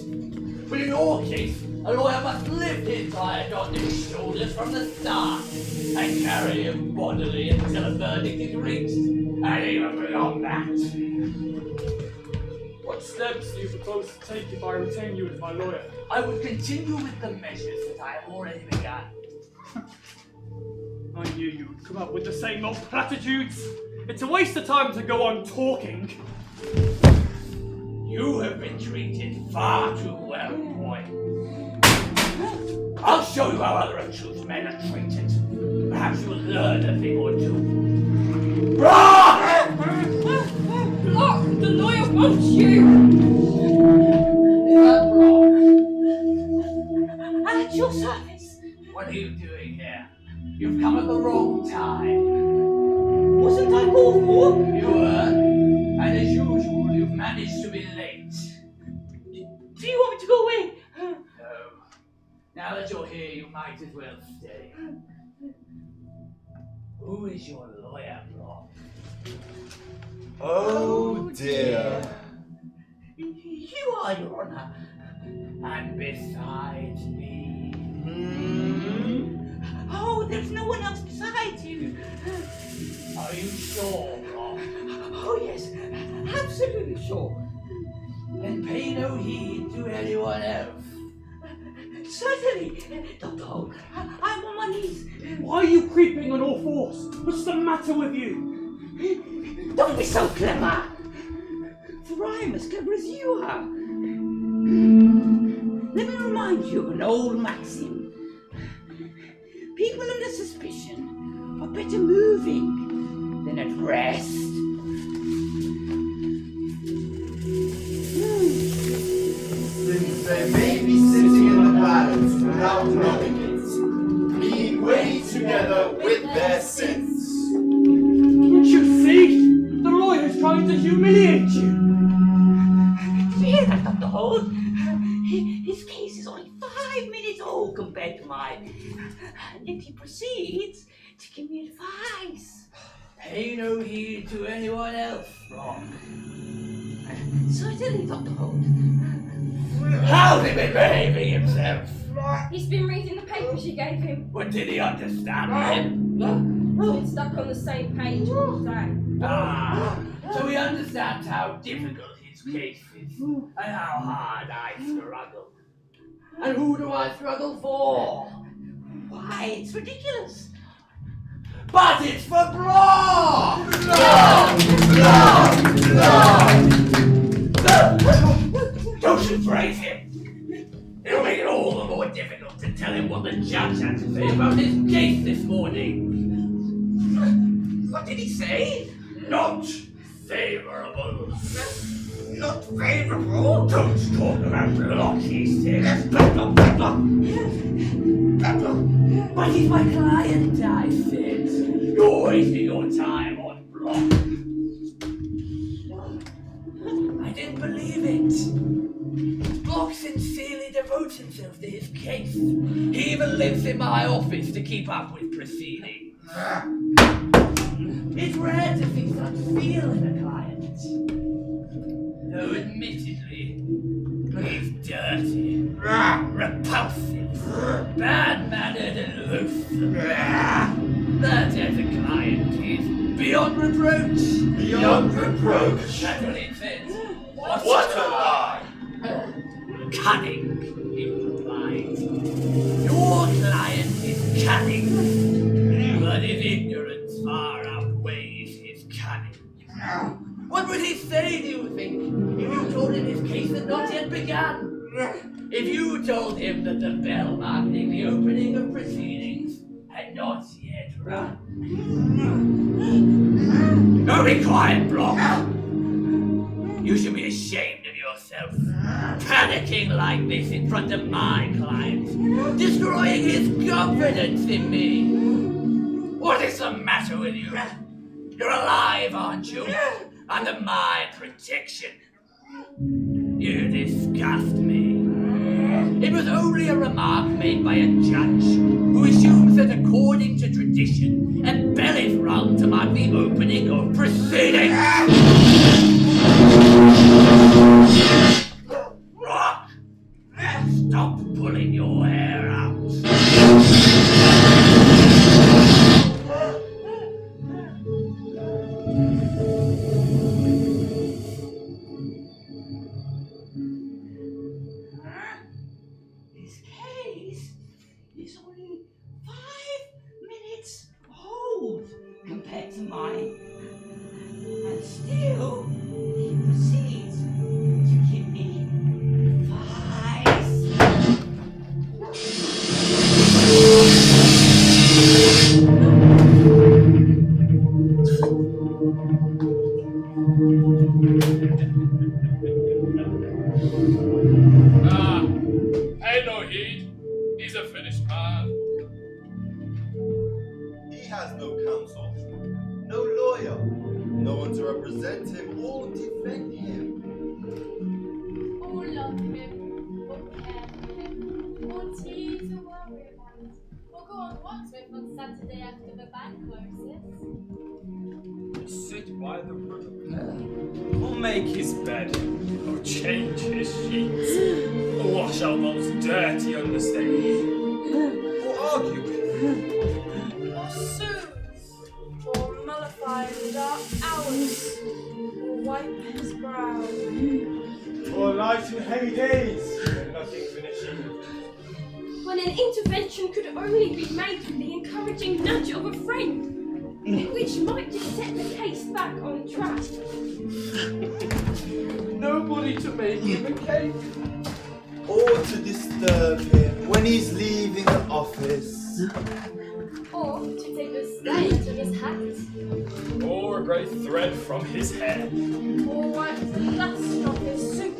But in your case, a lawyer must lift his client on his shoulders from the start and carry him bodily until a verdict is reached, and even beyond that. What steps do you propose to take if I retain you as my lawyer? I would continue with the measures that I have already begun. I knew you would come up with the same old platitudes. It's a waste of time to go on talking. You have been treated far too well, boy. I'll show you how other accused men are treated. Perhaps you will learn a thing or two. Block! The lawyer wants you! At your service. What are you doing here? You've come at the wrong time. Wasn't I called for? You were, and as usual, you've managed to be late. Do you want me to go away? No. Now that you're here, you might as well stay. Who is your lawyer, Block? Oh dear. You are, Your Honor. And besides me. Oh, there's no one else besides you. Are you sure, Block? Oh, yes. Absolutely sure. Then pay no heed to anyone else. Certainly. Dr. Holt, I'm on my knees. Why are you creeping on all fours? What's the matter with you? Don't be so clever. For I'm as clever as you are. Let me remind you of an old maxim. People under suspicion are better moving than at rest. Since they may be sitting in the balance without knowing it, being weighed together with their sins. Don't you see? The lawyer's trying to humiliate you. mine. And yet he proceeds to give me advice. Pay no heed to anyone else, Brock. Certainly, Dr. Holt. How's he been behaving himself? He's been reading the papers you gave him. What did he understand them? Been stuck on the same page all day. So he understands how difficult his case is and how hard I struggle. And who do I struggle for? Why, it's ridiculous. But it's for Brock! Don't you praise him. It'll make it all the more difficult to tell him what the judge had to say about his case this morning. What did he say? Not favorable. Not favorable? Don't talk about Block, he says. But he's my client, I said. You're wasting your time on Block. I didn't believe it. Block sincerely devotes himself to his case. He even lives in my office to keep up with proceedings. It's rare to see such zeal in a client. Though admittedly, he's dirty, repulsive, bad-mannered and loathsome. That as a client is beyond reproach. Beyond reproach. That's what it says. What a lie! Cunning, he replied. Your client is cunning, but his ignorance far outweighs his cunning. What would he say, do you think, if you told him his case had not yet begun? If you told him that the bell marking the opening of proceedings had not yet rung? Don't be quiet, Block! You should be ashamed of yourself. Panicking like this in front of my client. Destroying his confidence in me. What is the matter with you? You're alive, aren't you? Under my protection. You disgust me. It was only a remark made by a judge who assumes that according to tradition, a bell is rung to mark the opening of proceedings. Rock! Stop pulling your hair out. This case is only 5 minutes old compared to mine. And still, he proceeds to give me advice. Pay no heed. He's a finished man. He has no counsel, no lawyer, no one to represent him or defend him. Or love him, or care for him, or tease or worry about it, or go on walks with on Saturday after the bank closes. Sit by the river, or make his bed, or change his sheets, or wash out those dirty understays, or argue with, Or soothe, or mollify in dark hours, or wipe his brow. Or light in heavy days when nothing finishing. When an intervention could only be made with the encouraging nudge of a friend, which might just set the case back on track. Nobody to make him a cake. Or to disturb him when he's leaving the office. Or to take the stain of his hat. Or a grey thread from his hair. Or wipe the dust off his suit,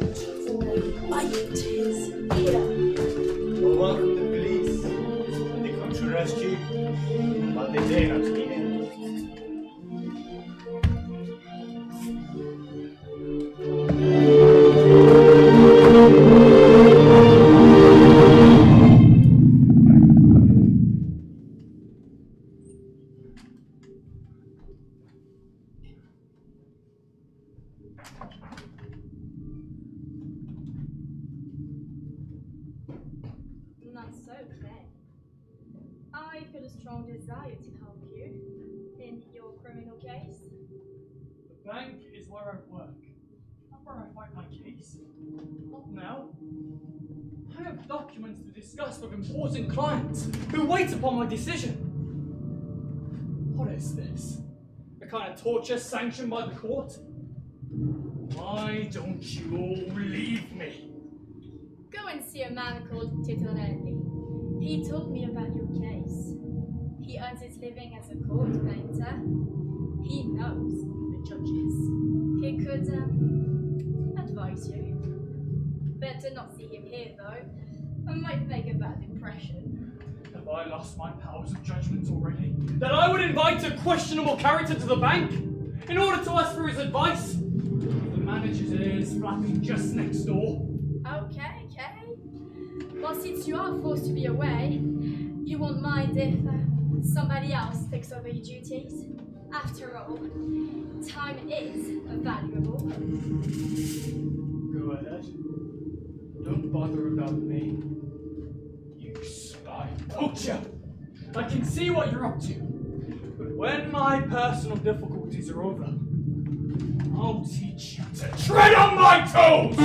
or bite his ear. Or welcome the police when they come to arrest you, but they dare not mean it. strong desire to help you in your criminal case. The bank is where I work, not where I fight my case. Not now. I have documents to discuss with important clients who wait upon my decision. What is this? A kind of torture sanctioned by the court? Why don't you all leave me? Go and see a man called Titorelli. He told me about your case. He earns his living as a court painter. He knows the judges. He could advise you. Better not see him here though. I might make a bad impression. Have I lost my powers of judgment already? That I would invite a questionable character to the bank in order to ask for his advice? The manager's ears flapping just next door. Okay. Well, since you are forced to be away, you won't mind if somebody else takes over your duties? After all, time is valuable. Go ahead. Don't bother about me. You spy poacher! I can see what you're up to. But when my personal difficulties are over, I'll teach you to tread on my toes!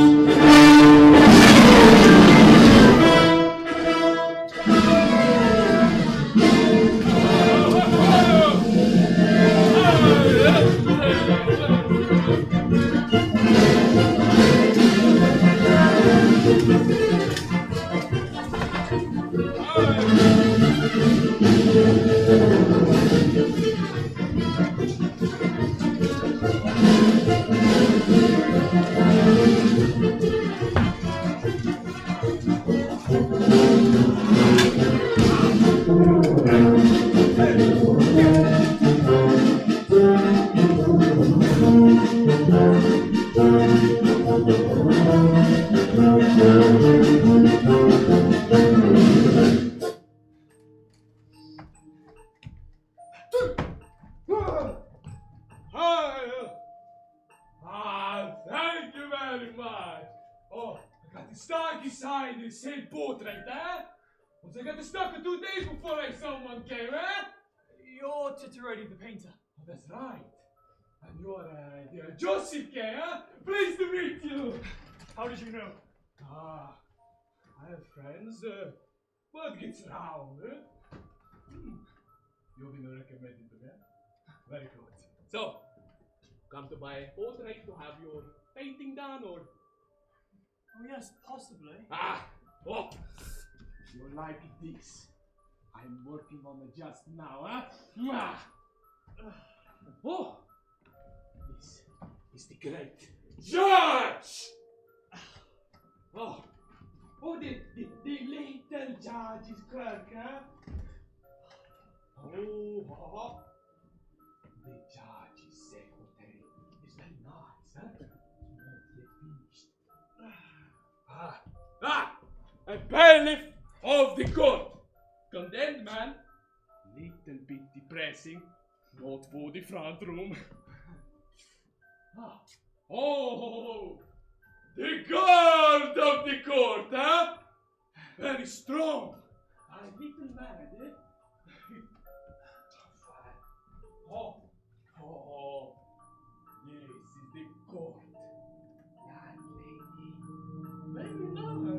Thank you very much. Oh, I got to start designing this head portrait, eh? Once I got to stuck for 2 days before someone came, eh? You're Titorelli the painter. Oh, that's right. And you're Joseph, huh? Pleased to meet you. How did you know? I have friends. What gets round, eh? You've been recommended to me. Very good. So, come to my portrait to have your painting done, or? Oh yes, possibly. Oh, you like this? I'm working on it just now, huh? Oh, this is the great judge. Oh, the little judge's clerk, huh? Oh, the judge's secretary is very nice, huh? Not yet finished. A bailiff of the court. Condemned man. Little bit depressing. Not for the front room. Oh, the guard of the court, huh? Very strong. A little mad, eh? Oh, this is the court. That lady. Maybe know her,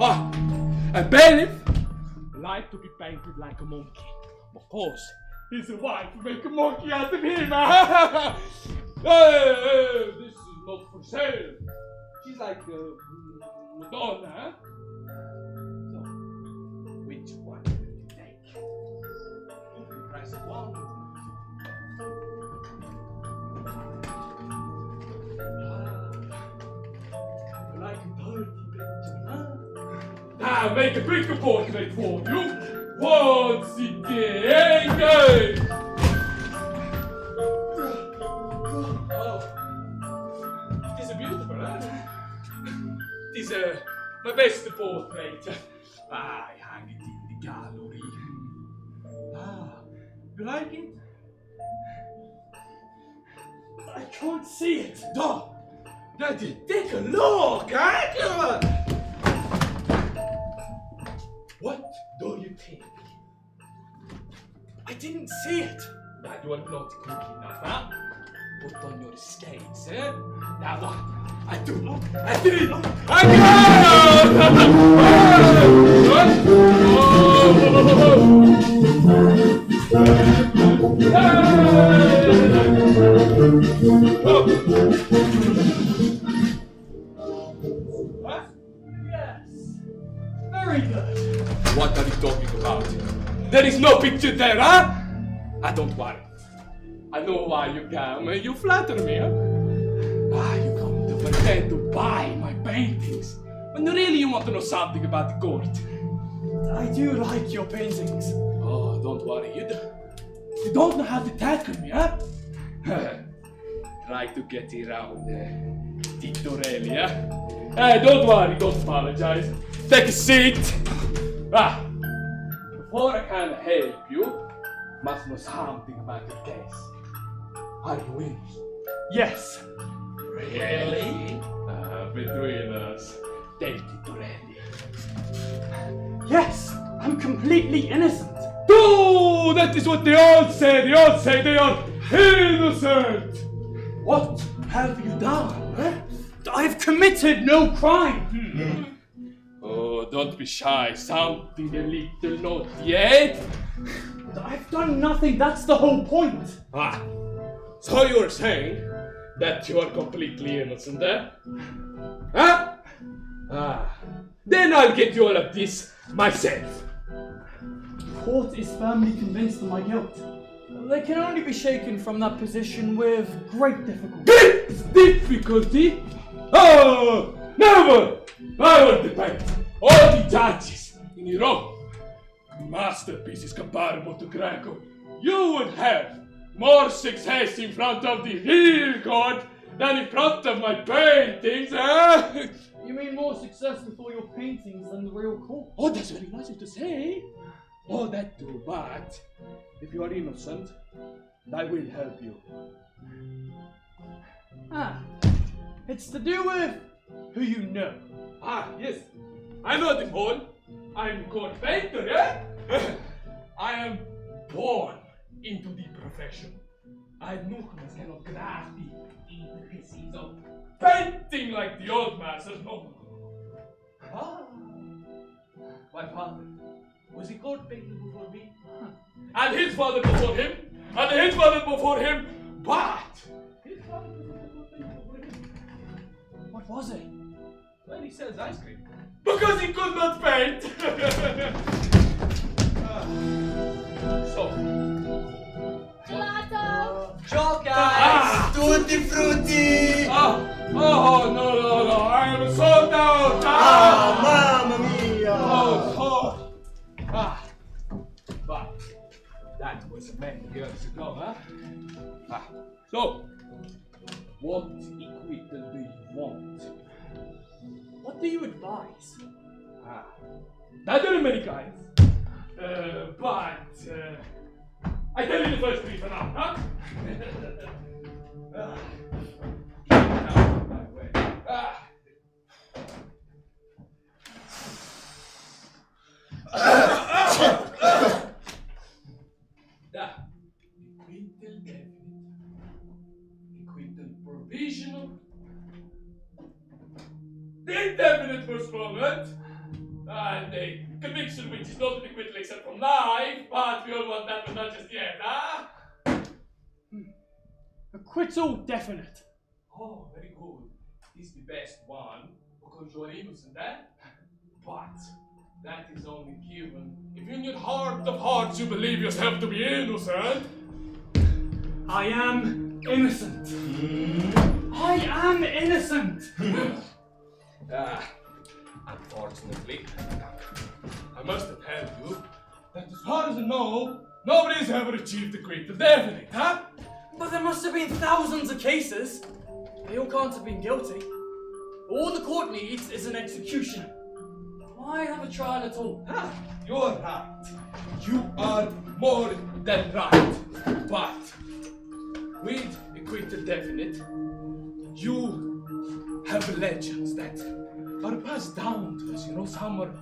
huh? A bailiff like to be painted like a monkey. Of course, his wife will make a monkey out of him. Hey, this is not for sale. She's like Madonna, huh? So, which one will you take? The price of one. You like a dirty picture, huh? Now make a bigger portrait for you. Once again, guys. Oh, it is beautiful, huh? It is my best portrait. I hang it in the gallery. You like it? I can't see it. No. Take a look, huh? What do you think? I didn't see it. That you are not quick enough, huh? Put on your skates, eh? Now what? I do. I did. I Yes. Very good. What are you talking about? There is no picture there, huh? Don't worry. I know why you come. You flatter me, huh? You come to pretend to buy my paintings. When really you want to know something about the court. I do like your paintings. Oh, don't worry. You don't know how to tackle me, huh? Try to get around Titorelli, huh? Hey, don't worry. Don't apologize. Take a seat. Before I can help you, must know something about your case. Are you in? Yes. Really? Between us, take Titorelli. Yes, I'm completely innocent. Oh, that is what they all say. They all say they are innocent. What have you done? Huh? I have committed no crime. Oh, don't be shy. Something a little naughty, eh? I've done nothing. That's the whole point. So you're saying that you are completely innocent, eh? Huh? Then I'll get you all of this myself. The court is firmly convinced of my guilt. They can only be shaken from that position with great difficulty. Great difficulty? Oh, never! I will debate all the judges in Europe. Masterpieces comparable to Greco. You would have more success in front of the real court than in front of my paintings, eh? You mean more success before your paintings than the real court? Oh, that's very nice of you to say. Oh, that too, but if you are innocent, I will help you. It's to do with who you know. Yes. I know them all. I'm court painter, eh? I am born into the profession. I newcomers cannot grasp the intricacies of painting like the old masters. No. My father was a court painter before me. And his father before him. And his father before him. But his father was a court painter before him. What was it? Well, he sells ice cream. Because he could not paint! So. Gelato! Ciao, guys! Tutti frutti! No, I am sold out! Mamma mia! But that was many years ago, huh? So, what equator do you want? What do you advise? Now, there are many kinds. But I tell you the first three for now, huh? Quintal definite, quintal provisional, the indefinite postponement, and a conviction which is not an acquittal except from life, but we all want that, but not just yet, huh? Acquittal definite. Oh, very good. This is the best one, because you're innocent, eh? But that is only given if in your heart of hearts you believe yourself to be innocent. I am innocent. I am innocent. Unfortunately, I must tell you that as far as I know, nobody's ever achieved the great definite, huh? But there must have been thousands of cases. They all can't have been guilty. All the court needs is an executioner. Why have a trial at all? You're right. You are more than right. But with acquittal definite, you have legends that are passed down to us. You know, some are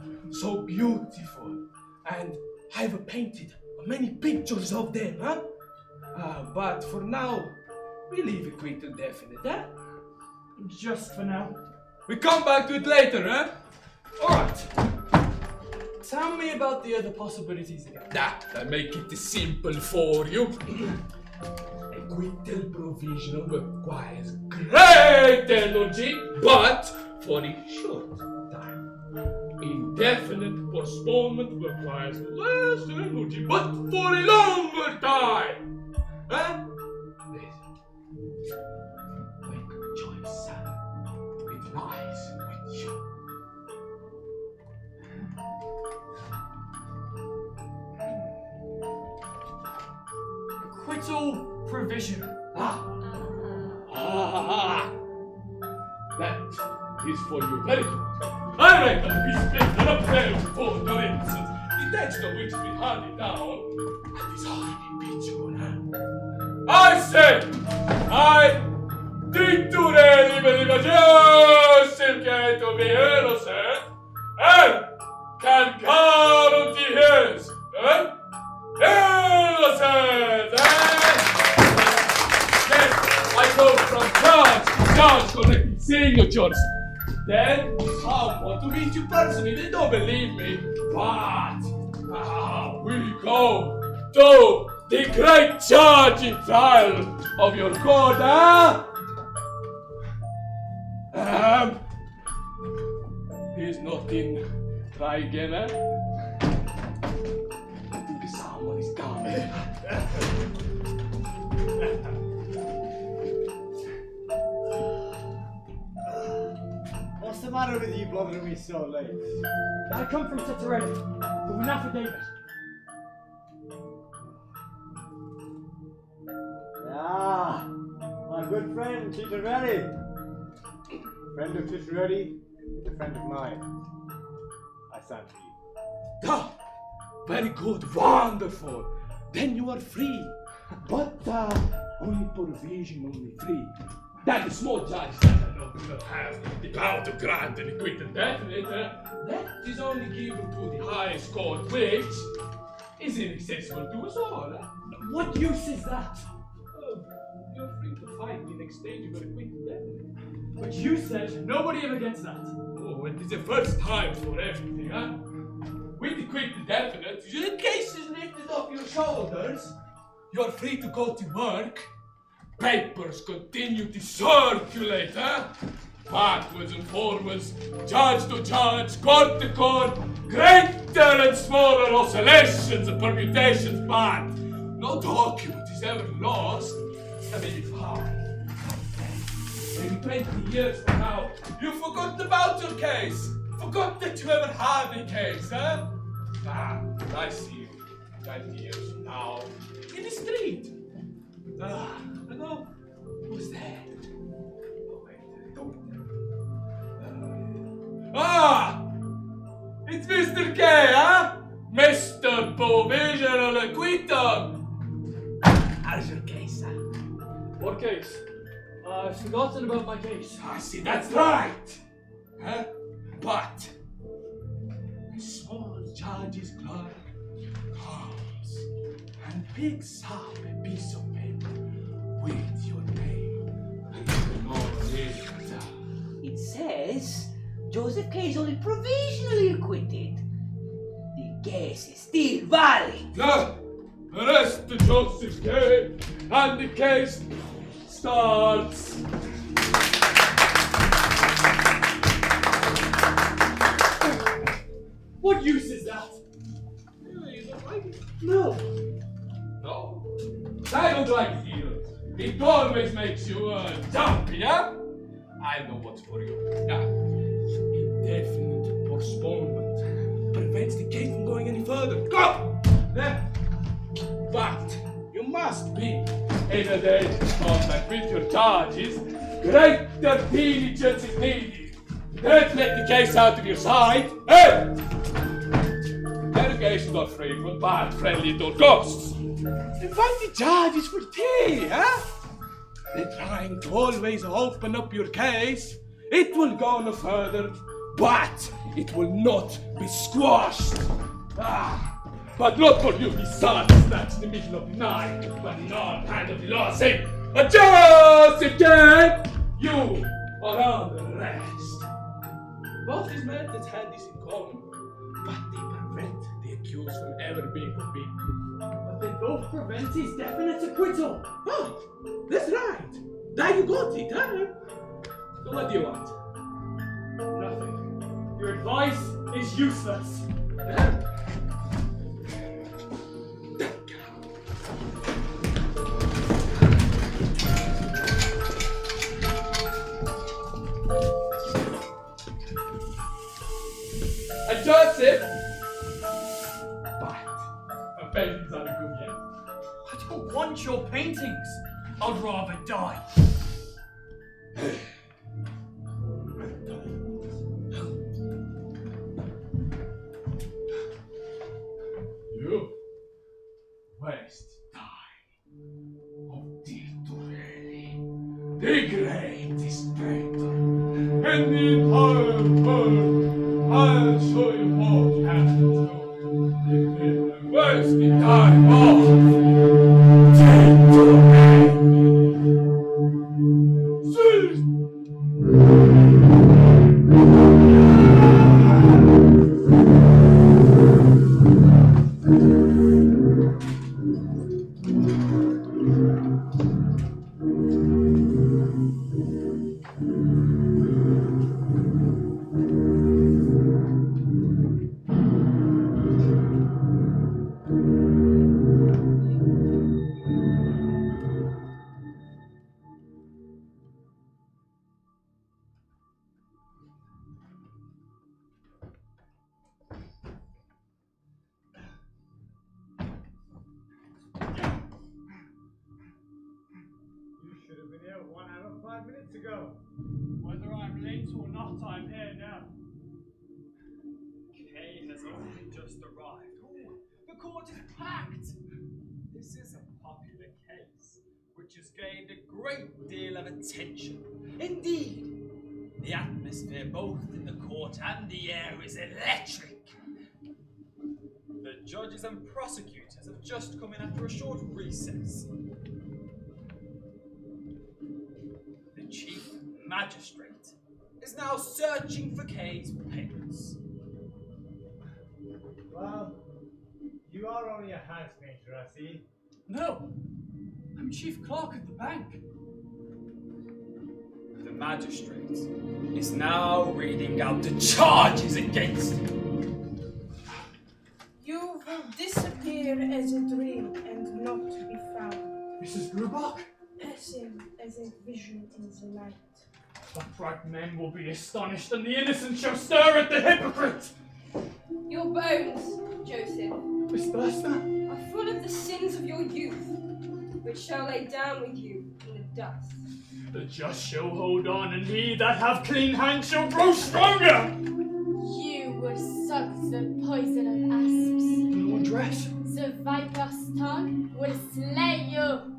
so beautiful, and I've painted many pictures of them, huh? But for now, we leave acquittal definite, huh? Just for now. We come back to it later, huh? Alright. Tell me about the other possibilities again. I make it simple for you. Acquittal provisional requires great energy, but for a short time. Indefinite postponement requires less energy, but for a longer time. Huh? Make a choice, son. It lies with you. Acquittal provision. That is for you. Very good. I reckon we spent an affair for your innocence. The text of which we handed down, and is highly pictured, huh? I say, I titolare veniva Joseph to be innocent, and can guarantee his innocence, Yes, I go from Charge collecting signatures. Then someone to meet you personally. They don't believe me, but we go to the great charging trial of your court, huh? He's not in. Try again, huh? I think someone is coming. What's the matter with you bothering me so late? I come from Teteretti with an affidavit. Ah, my good friend Titaretti. Friend of Titaretti is a friend of mine. I stand for you. Very good, wonderful. Then you are free. But only provision, only free. That the small judge that I know do not have the power to grant an acquittal definite. That is only given to the highest court, which is inaccessible to us all. What use is that? You're free to fight the next stage of an acquittal definite. But you said nobody ever gets that. Oh, it is the first time for everything, huh? With the quick definite, the case is lifted off your shoulders. You're free to go to work. Papers continue to circulate, huh? Backwards and forwards, judge to judge, court to court, greater and smaller oscillations and permutations, but no document is ever lost. I mean, maybe 20 years from now, you forgot about your case. Forgot that you ever had a case, huh? I see you 20 years from now in the street. Hello? Who's there? Oh, wait, don't. It's Mr. K, huh? Mr. Provisional Acquittal. How's your case, huh? What case? I've forgotten about my case. See, that's right. Huh? But a small judge's clerk comes and picks up a piece of paper with your name on it. It says Joseph K is only provisionally acquitted. The case is still valid. Arrest Joseph K, and the case starts. What use is that? You don't like it? No. No? I don't like it either. It always makes you jumpy, huh? I know what's for you. Indefinite postponement prevents the case from going any further. Go! But you must be in a daily contact with your charges. Greater diligence is needed. Don't let the case out of your sight. Hey! Interrogations are frequent, but friendly at all costs. Invite the judges for tea, huh? They're trying to always open up your case. It will go no further but it will not be squashed. But not for you, the sun snatched in the middle of the night, but not hand of the law say, adjust if can! You are on the rest. Both these methods had this in common, but they prevent the accused from ever being convicted. But they both prevent his definite acquittal. Oh, that's right. Now you got it, huh? So what do you want? Nothing. Your advice is useless. Joseph! But my paintings aren't good yet. I don't want your paintings. I'd rather die. You waste time of Tirtorelli, the greatest painter in the entire world. I'll show you what you have to do. If you waste the time of Tirtorelli. Ago. Whether I'm late or not, I'm here now. Kay has only just arrived. Ooh, the court is packed! This is a popular case, which has gained a great deal of attention. Indeed, the atmosphere both in the court and the air is electric. The judges and prosecutors have just come in after a short recess. The chief magistrate is now searching for Kay's papers. Well, you are only a house painter, I see. No, I'm chief clerk at the bank. The magistrate is now reading out the charges against you. You will disappear as a dream and not be found. Mrs. Grubach? Passing as a vision in the night. Upright men will be astonished, and the innocent shall stir at the hypocrite! Your bones, Joseph, Miss Berster? are full of the sins of your youth, which shall lay down with you in the dust. The just shall hold on, and he that have clean hands shall grow stronger! You will suck the poison of asps. The laundress? The viper's tongue will slay you.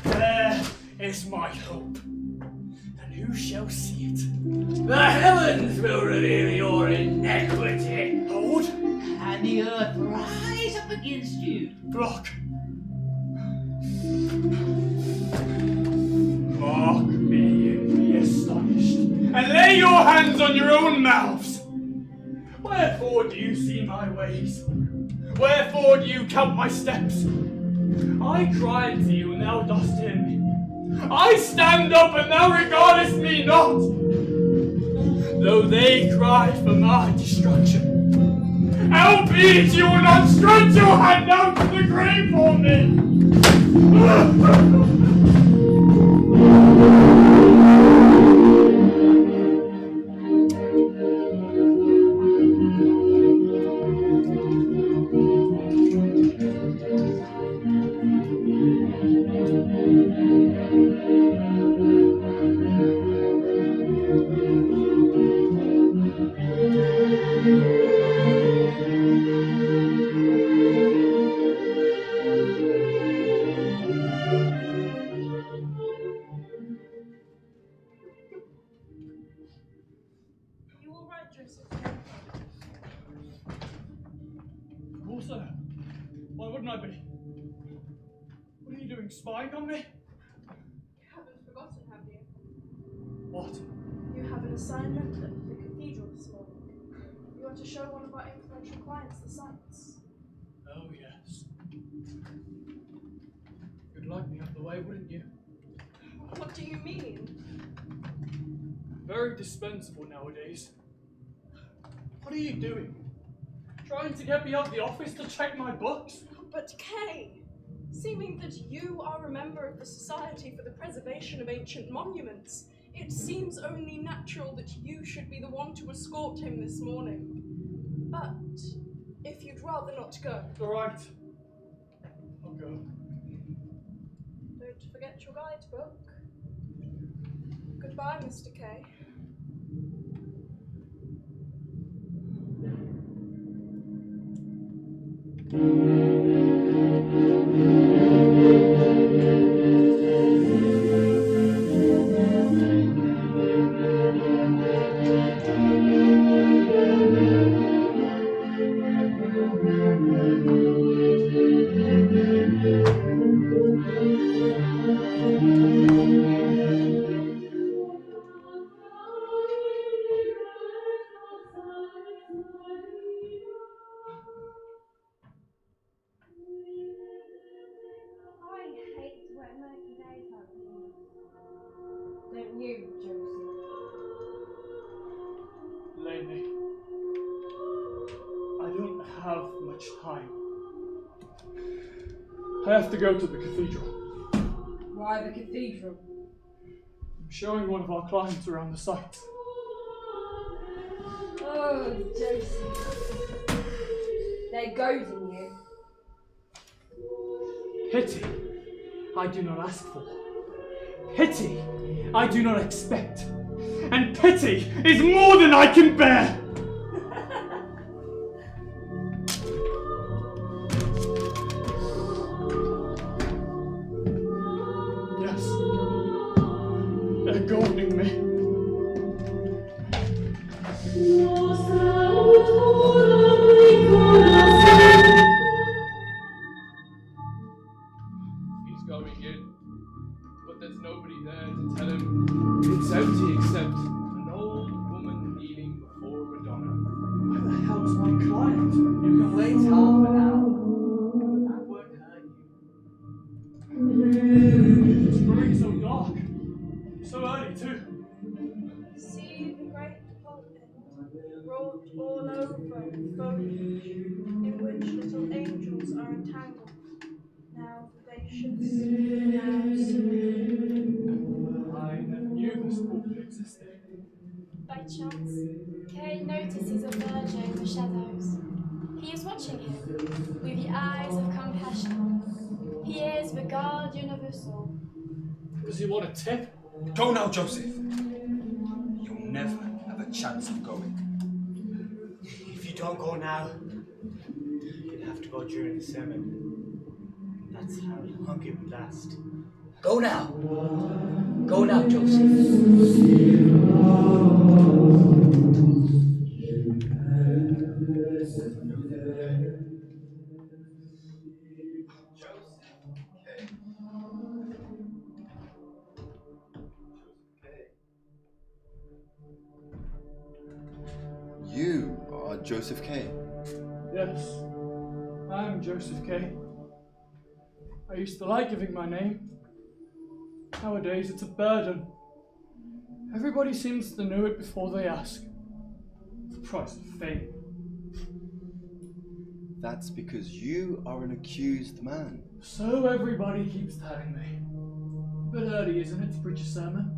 There is my hope. And who shall see it? The heavens will reveal your iniquity. Hold! And the earth rise up against you. Block! Mark me and be astonished, and lay your hands on your own mouths. Wherefore do you see my ways? Wherefore do you count my steps? I cry unto you, and thou dost hear me. I stand up, and thou regardest me not. Though they cry for my destruction, albeit you will not stretch your hand out to the grave for me. wouldn't I be? What are you doing, spying on me? You haven't forgotten, have you? What? You have an assignment at the cathedral this morning. You are to show one of our influential clients the sights. Oh, yes. You'd like me out the way, wouldn't you? What do you mean? Very dispensable nowadays. What are you doing? Trying to get me out of the office to check my books? But Kay, seeming that you are a member of the Society for the Preservation of Ancient Monuments, it seems only natural that you should be the one to escort him this morning. But if you'd rather not go... All right. I'll go. Don't forget your guidebook. Goodbye, Mr. Kay. I hate wet murky days like these. Don't you, Josie? Lainey, I don't have much time. I have to go to the cathedral. Why the cathedral? I'm showing one of our clients around the site. Oh, Josie. There goes in you. Pity I do not ask for. Pity I do not expect. And pity is more than I can bear! Yes, they're goading me. He's going in, but there's nobody there to tell him it's empty except an old woman kneeling before a Madonna. Where the hell's my client? You can wait half an hour. That won't hurt you. It's growing so dark. So early, too. See the great pulpit, wrought all over with foliage, in which little angels are entangled, now vivacious, now serene. I never knew this pulpit existed. By chance, Kay notices a verger in the shadows. He is watching him with the eyes of compassion. He is the guardian of us all. Does he want a tip? Go now, Joseph. You'll never have a chance of going. If you don't go now, you'll have to go during the sermon. That's how long it would last. Go now. Go now, Joseph. You are Joseph Kay. Yes, I'm Joseph Kay. I used to like giving my name. Nowadays, it's a burden. Everybody seems to know it before they ask. The price of fame. That's because you are an accused man. So everybody keeps telling me. Bit early, isn't it, to preach a sermon?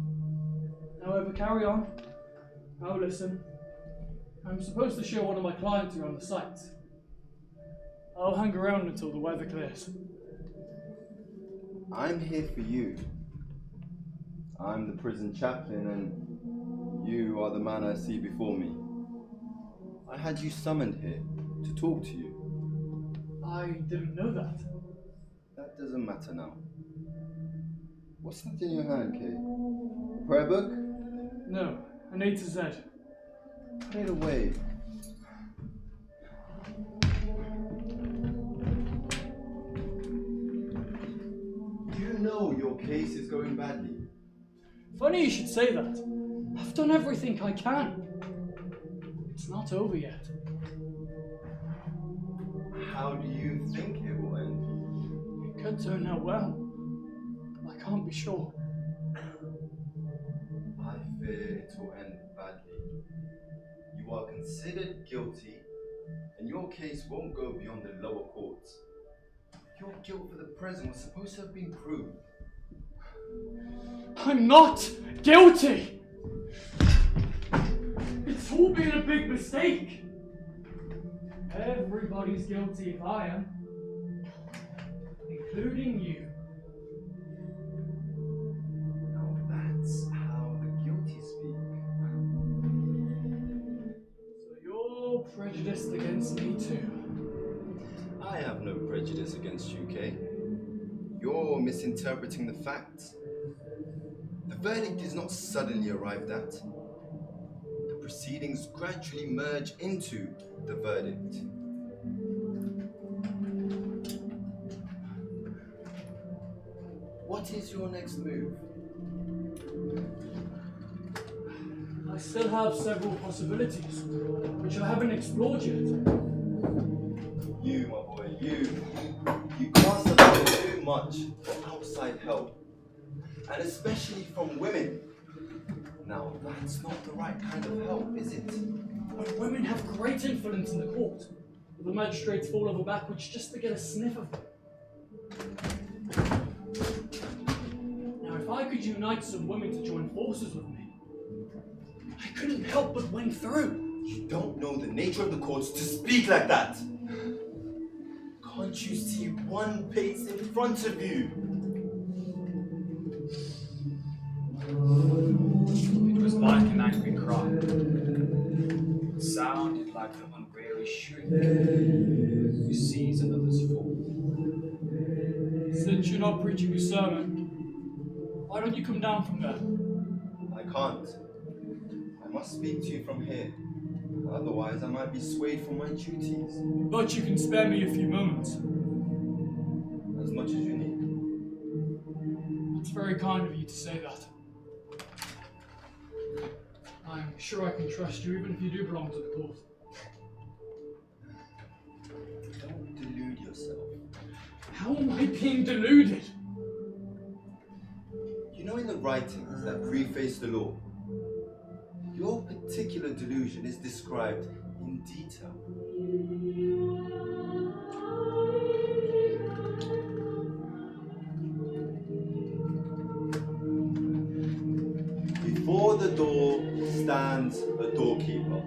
However, carry on. I'll listen. I'm supposed to show one of my clients around the site. I'll hang around until the weather clears. I'm here for you. I'm the prison chaplain, and you are the man I see before me. I had you summoned here to talk to you. I didn't know that. That doesn't matter now. What's that in your hand, Kay? A prayer book? No, an A to Z. Put it away. end badly. Funny you should say that. I've done everything I can. It's not over yet. How do you think it will end? It could turn out well. I can't be sure. I fear it will end badly. You are considered guilty, and your case won't go beyond the lower courts. Your guilt for the present was supposed to have been proved. I'm not guilty! It's all been a big mistake. Everybody's guilty if I am. Including you. Now that's how the guilty speak. So you're prejudiced against me too. I have no prejudice against you, Kay. You're misinterpreting the facts. The verdict is not suddenly arrived at. The proceedings gradually merge into the verdict. What is your next move? I still have several possibilities, which I haven't explored yet. You, my boy, you can't allow too much for outside help, and especially from women. Now, that's not the right kind of help, is it? When women have great influence in the court, the magistrates fall over backwards just to get a sniff of them. Now, if I could unite some women to join forces with me, I couldn't help but win through. You don't know the nature of the courts to speak like that. Can't you see one pace in front of you? It was like an angry cry. It sounded like the unweary shriek who sees another's fall. Since you're not preaching a sermon, why don't you come down from there? I can't. I must speak to you from here. Otherwise, I might be swayed from my duties. But you can spare me a few moments. As much as you need. It's very kind of you to say that. I'm sure I can trust you even if you do belong to the court. Don't delude yourself. How am I being deluded? You know in the writings that preface the law, your particular delusion is described in detail. Before the door stands a doorkeeper.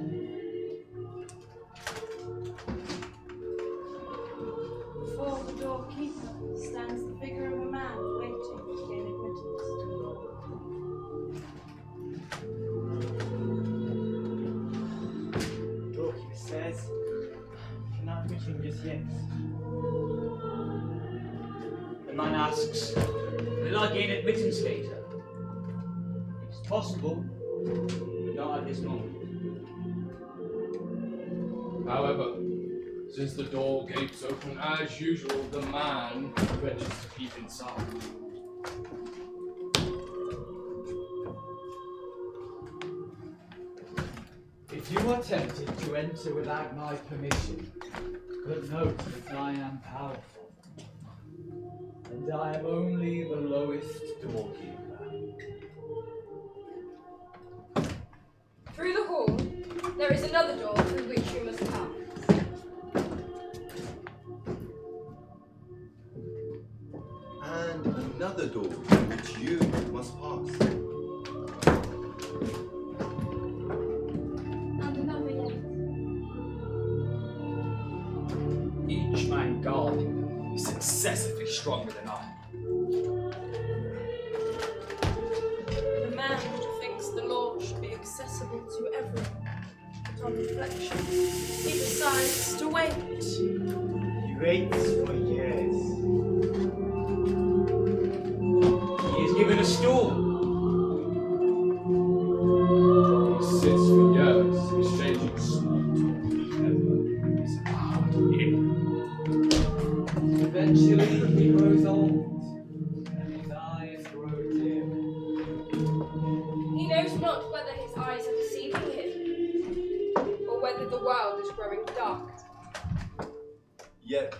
Before the doorkeeper stands the figure of a man waiting to gain admittance. Doorkeeper says, cannot admit him just yet. The man asks, will I gain admittance later? It's possible, but not at this moment. However, since the door gapes open as usual, the man ventures to peep inside. If you are tempted to enter without my permission, but note that I am powerful, and I am only the lowest doorkeeper. Through the hall, there is another door through which you must come. And another door which you must pass. And another yet. Each man guarding them is excessively stronger than I. The man who thinks the law should be accessible to everyone, but on reflection, he decides to wait. He waits for years. He is given a stool. He sits for years, exchanging small talk never is allowed in. Eventually, he grows old, and his eyes grow dim. Yet,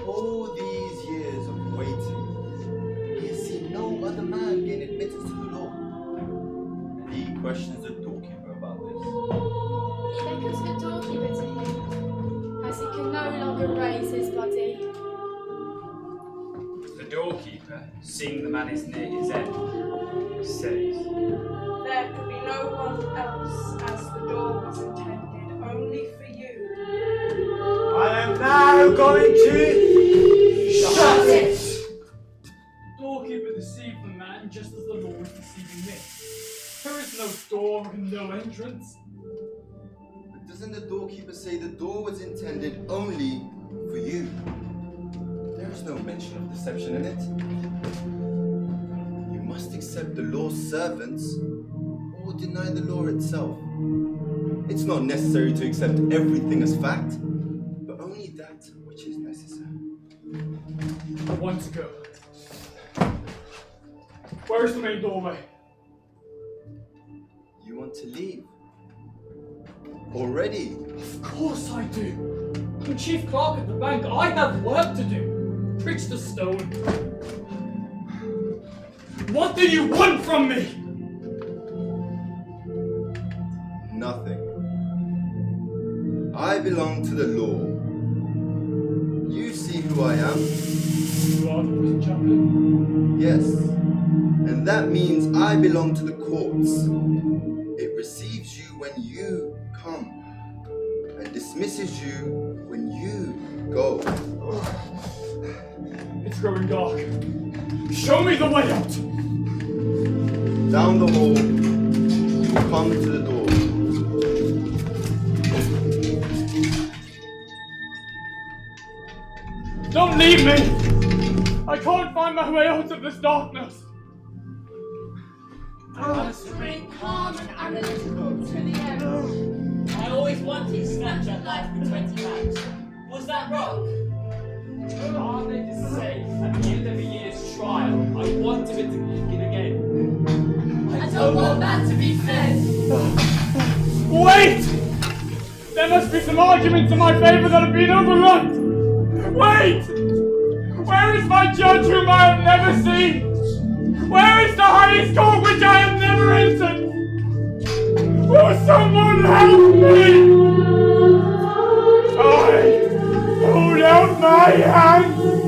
all these years of waiting, he has seen no other man gain admittance to the law. He questions the doorkeeper about this. He beckons the doorkeeper to him, as he can no longer raise his body. The doorkeeper, seeing the man is near his end, says, There could be no one else, as the door was intended only for you. I am now going to shut it! The doorkeeper deceived the man just as the law was deceiving me. There is no door and no entrance. But doesn't the doorkeeper say the door was intended only for you? There is no mention of deception in it. You must accept the law's servants or deny the law itself. It's not necessary to accept everything as fact, but only that which is necessary. I want to go. Where is the main doorway? You want to leave? Already? Of course I do. I'm chief clerk at the bank. I have work to do. Preach the stone. What do you want from me? Nothing. I belong to the law. You see who I am? You are the prison chaplain? Yes. And that means I belong to the courts. It receives you when you come and dismisses you when you go. It's growing dark. Show me the way out! Down the hall, you will come to the door. Don't leave me! I can't find my way out of this darkness! I must remain calm and analytical to the end. I always wanted Snapchat life for 20 pounds. Was that wrong? Are they to say at the end of a year's trial, I wanted it to begin again? I don't want that to be said. Wait! There must be some arguments in my favour that have been overlooked! Wait! Where is my judge whom I have never seen? Where is the highest court which I have never entered? Will someone help me? I hold out my hand